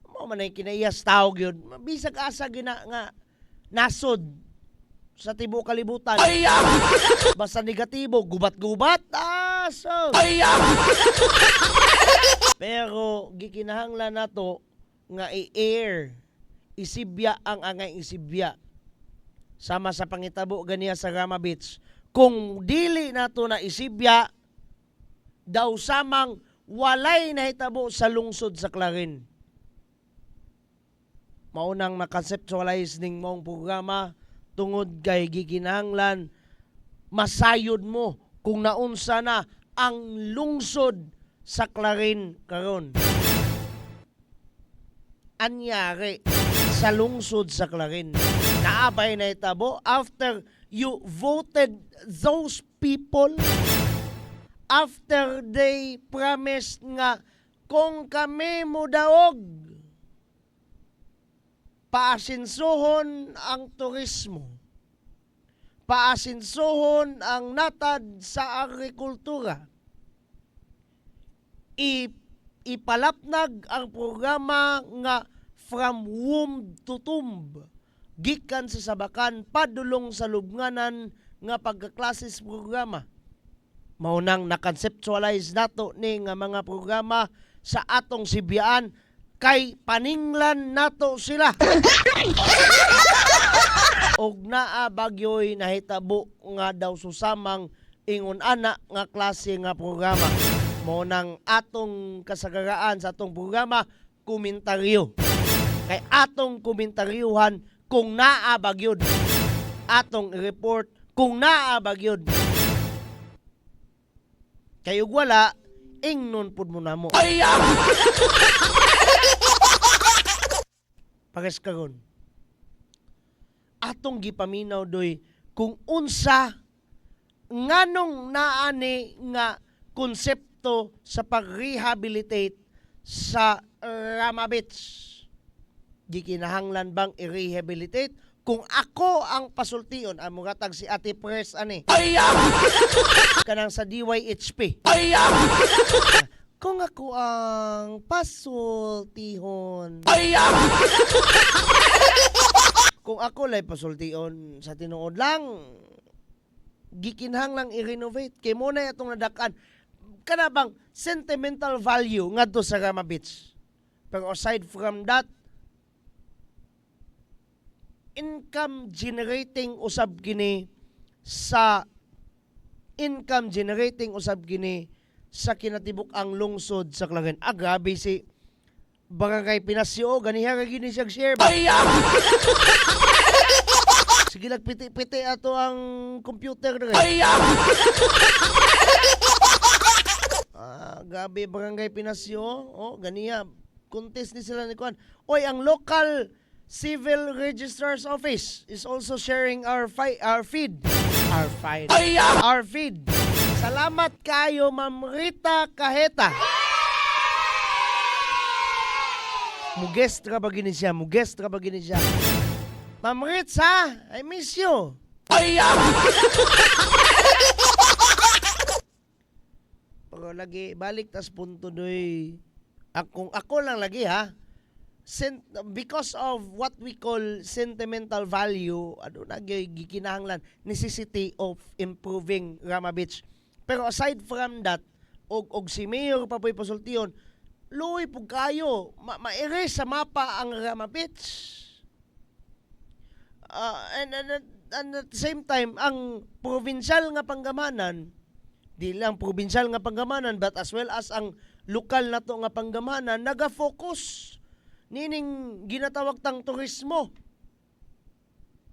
mo man ay kinayas tao gyud. Bisag asa gina nga nasod sa tibuok kalibutan. Basta negatibo, gubat-gubat. So. Pero gikinahanglan nato nga i-air, isibya ang angay isibya. sama sa pangitabo ganiya sa Rama Beach, kung dili nato na isibya daw samang walay nahitabo sa lungsod sa Clarin. Maunang na-conceptualize ning mong programa tungod kay gikinahanglan masayod mo kung naunsa na ang lungsod sa Clarin karon. Anyari sa lungsod sa Clarin. Naabay na itabo after you voted those people, after they promised nga kung kami mo daog paasinsuhon ang turismo, paasinsuhon ang natad sa agrikultura, ipalapnag ang programa nga from womb to tomb, gikan sa sabakan padulong sa lubnganan nga pagkaklasis programa. Maunang na-conceptualize nato ni nga mga programa sa atong sibiyaan kay paninglan nato sila. Og naa bagyoy nahitabo nga daw susamang ingon ana nga klase nga programa. Mo nang atong kasagaraan sa atong programa, komentaryo. Kay atong komentaryuhan kung naa bagyod. Atong report kung naa bagyod. Kay ug wala, ingnon pud mo namo. Pares karon. Atong gipaminaw doy kung unsa nganong naani nga konsepto sa pag-rehabilitate sa Rama Beach. Gikinahanglan bang i-rehabilitate? Kung ako ang pasultion, ang mugatag si Ate Pres ani. Kanang sa DYHP. Kung ako ang pasultihon. Kung ako lay pasultion sa tinuod lang, gikinhanglang i-renovate. Kay mo na itong nadakan. Kana bang sentimental value ngadto sa Rama Beach. Pero aside from that, income generating usab kini sa kinatibuk ang lungsod sa Clarin. Grabe si Barangay Pinasyo, ganiha ra gini siya share ba? Sige piti-piti ato ang computer dere. Gabi Barangay Pinasyo, ganiya contest ni sila ni kuan. Oy, ang local Civil Registrar's Office is also sharing our feed. Our feed. Salamat kayo, Ma'am Rita Kaheta. Mugest ra ba gini siya? Ma'am Ritz, ha? I miss you. Pero lagi, balik tas punto doy. Kung ako lang lagi, ha? Because of what we call sentimental value, gikinahanglan necessity of improving Rama Beach. Pero aside from that, og si Mayor Papoy Pasultion, luoy pug kayo ma-erase sa mapa ang Rama Beach. And at the same time, ang provincial nga panggamanan, di lang provincial nga panggamanan, but as well as ang lokal na to nga panggamanan, naga-focus nining ginatawag tang turismo.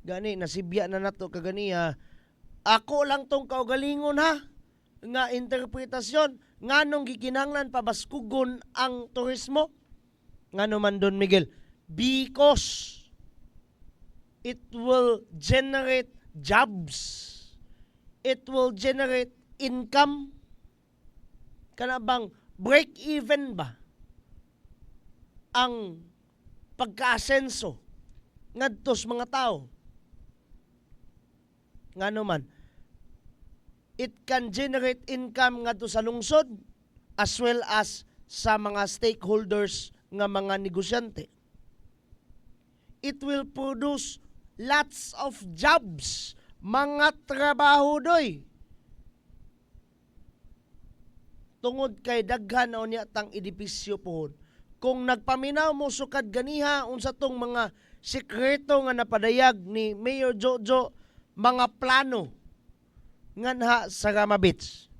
Gani, nasibya na nato kaganiya. Ako lang tong kaugalingon ha, nga interpretasyon, nganong gikinanglan pabaskugon ang turismo. Ngano man Don Miguel? Because it will generate jobs. It will generate income. Kana bang break even ba ang pagka-asenso ngadto sa mga tao? Ngano man, it can generate income ngadto sa lungsod as well as sa mga stakeholders nga mga negosyante. It will produce lots of jobs, mga trabaho doy. Tungod kay daghan na unya tang edipisyo po. Kung nagpaminaw mo sukad ganiha unsa tong mga sikreto nga napadayag ni Mayor Jojo mga plano nganha sa Rama Beach.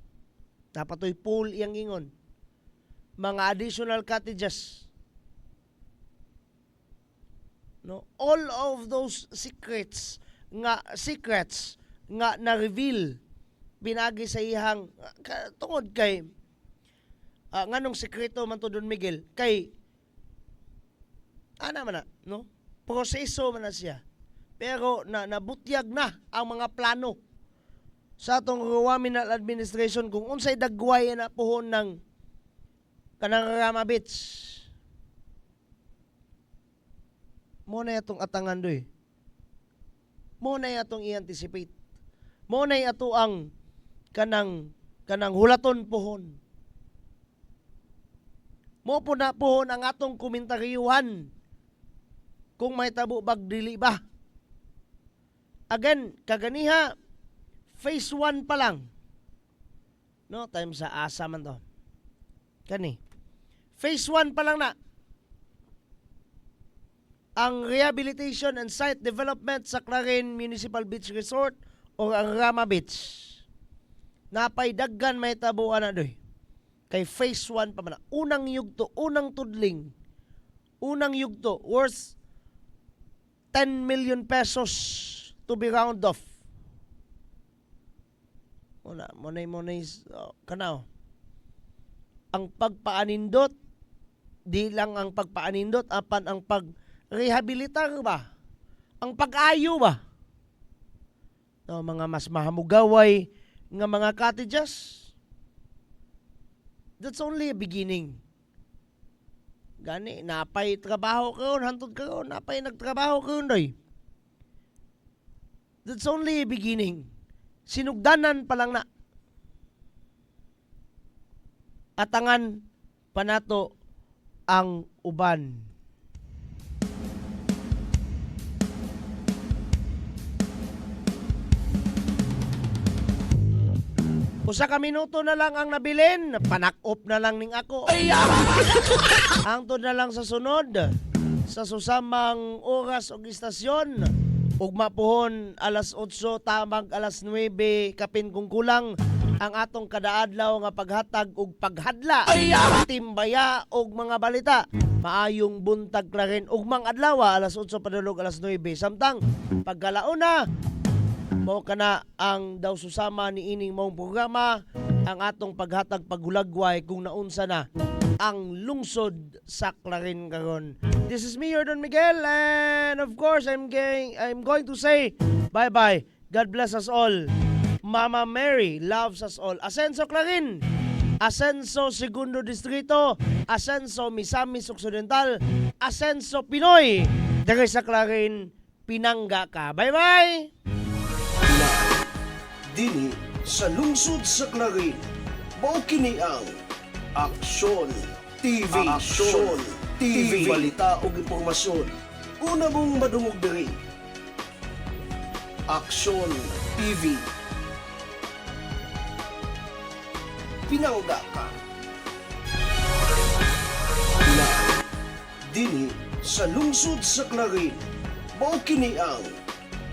Napatoy pool iyang ingon. Mga additional cottages. No, all of those secrets nga na-reveal binagi sa ihang tungod kay nganong sekreto man to Don Miguel kay man na, no? Proseso man na siya. Pero nabutyag na ang mga plano sa atong Ruwaminal administration kung unsay dagway na puhon ng kanang Rama Beach. Mo na atong atangan doy. Mo na atong i-anticipate. Mo na ato ang kanang hulaton pohon. Mo po na pohon ang atong komentaryuhan kung may tabo bag dili ba. Again, kaganiha phase 1 pa lang. No, time sa asa man to. Kani. Phase 1 pa lang na. Ang rehabilitation and site development sa Clarin Municipal Beach Resort o ang Rama Beach. Napay daggan may tabuan na doy. Kay phase 1 pa man. Unang yugto, unang tudling. Unang yugto worth 10 million pesos to be round off. Monay kanaw. Ang pagpaanindot di lang ang pagpaanindot apan ang pagrehabilitar ba? Ang pag-ayo ba? No, mga mas mahamugaway nga mga cottages. That's only a beginning. Gani, napay trabaho karon, hantod karon, napay nagtrabaho karon doy. That's only a beginning. Sinugdanan pa lang na. Atangan panato ang uban. Usa ka minuto na lang ang nabilin, panak-op na lang ning ako. Hangtod na lang sa sunod, sa susamang oras o istasyon, ugma pohon alas 8 tamag alas 9 kapin kung kulang ang atong kadaadlaw nga paghatag ug paghadla, timbaya og mga balita. Maayong buntag Clarin ugmang adlaw alas 8 padulog alas 9 samtang pagkalauna mao kana ang daw susama ni ining maong programa ang atong paghatag pagulagway kung naunsa na ang lungsod sa Clarin karon. This is me, Don Miguel, and of course I'm going to say bye-bye. God bless us all. Mama Mary loves us all. Asenso Clarin, Asenso Segundo Distrito, Asenso Misamis Occidental, Asenso Pinoy. Dere sa Clarin, pinangga ka. Bye-bye! Dini sa lungsod sa Clarin, mao kini ang Aksyon TV. Aksyon TV. Balita o impormasyon. Una mong madungog diri. Aksyon TV. Pinangga ka. Na dini sa lungsod sa Clarin, mao kini ang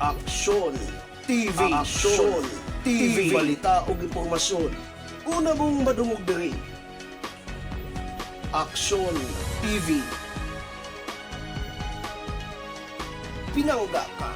Aksyon TV. Aksyon TV. Balita o impormasyon. Una mong madungog diri. Aksyon TV. Pinangga ka.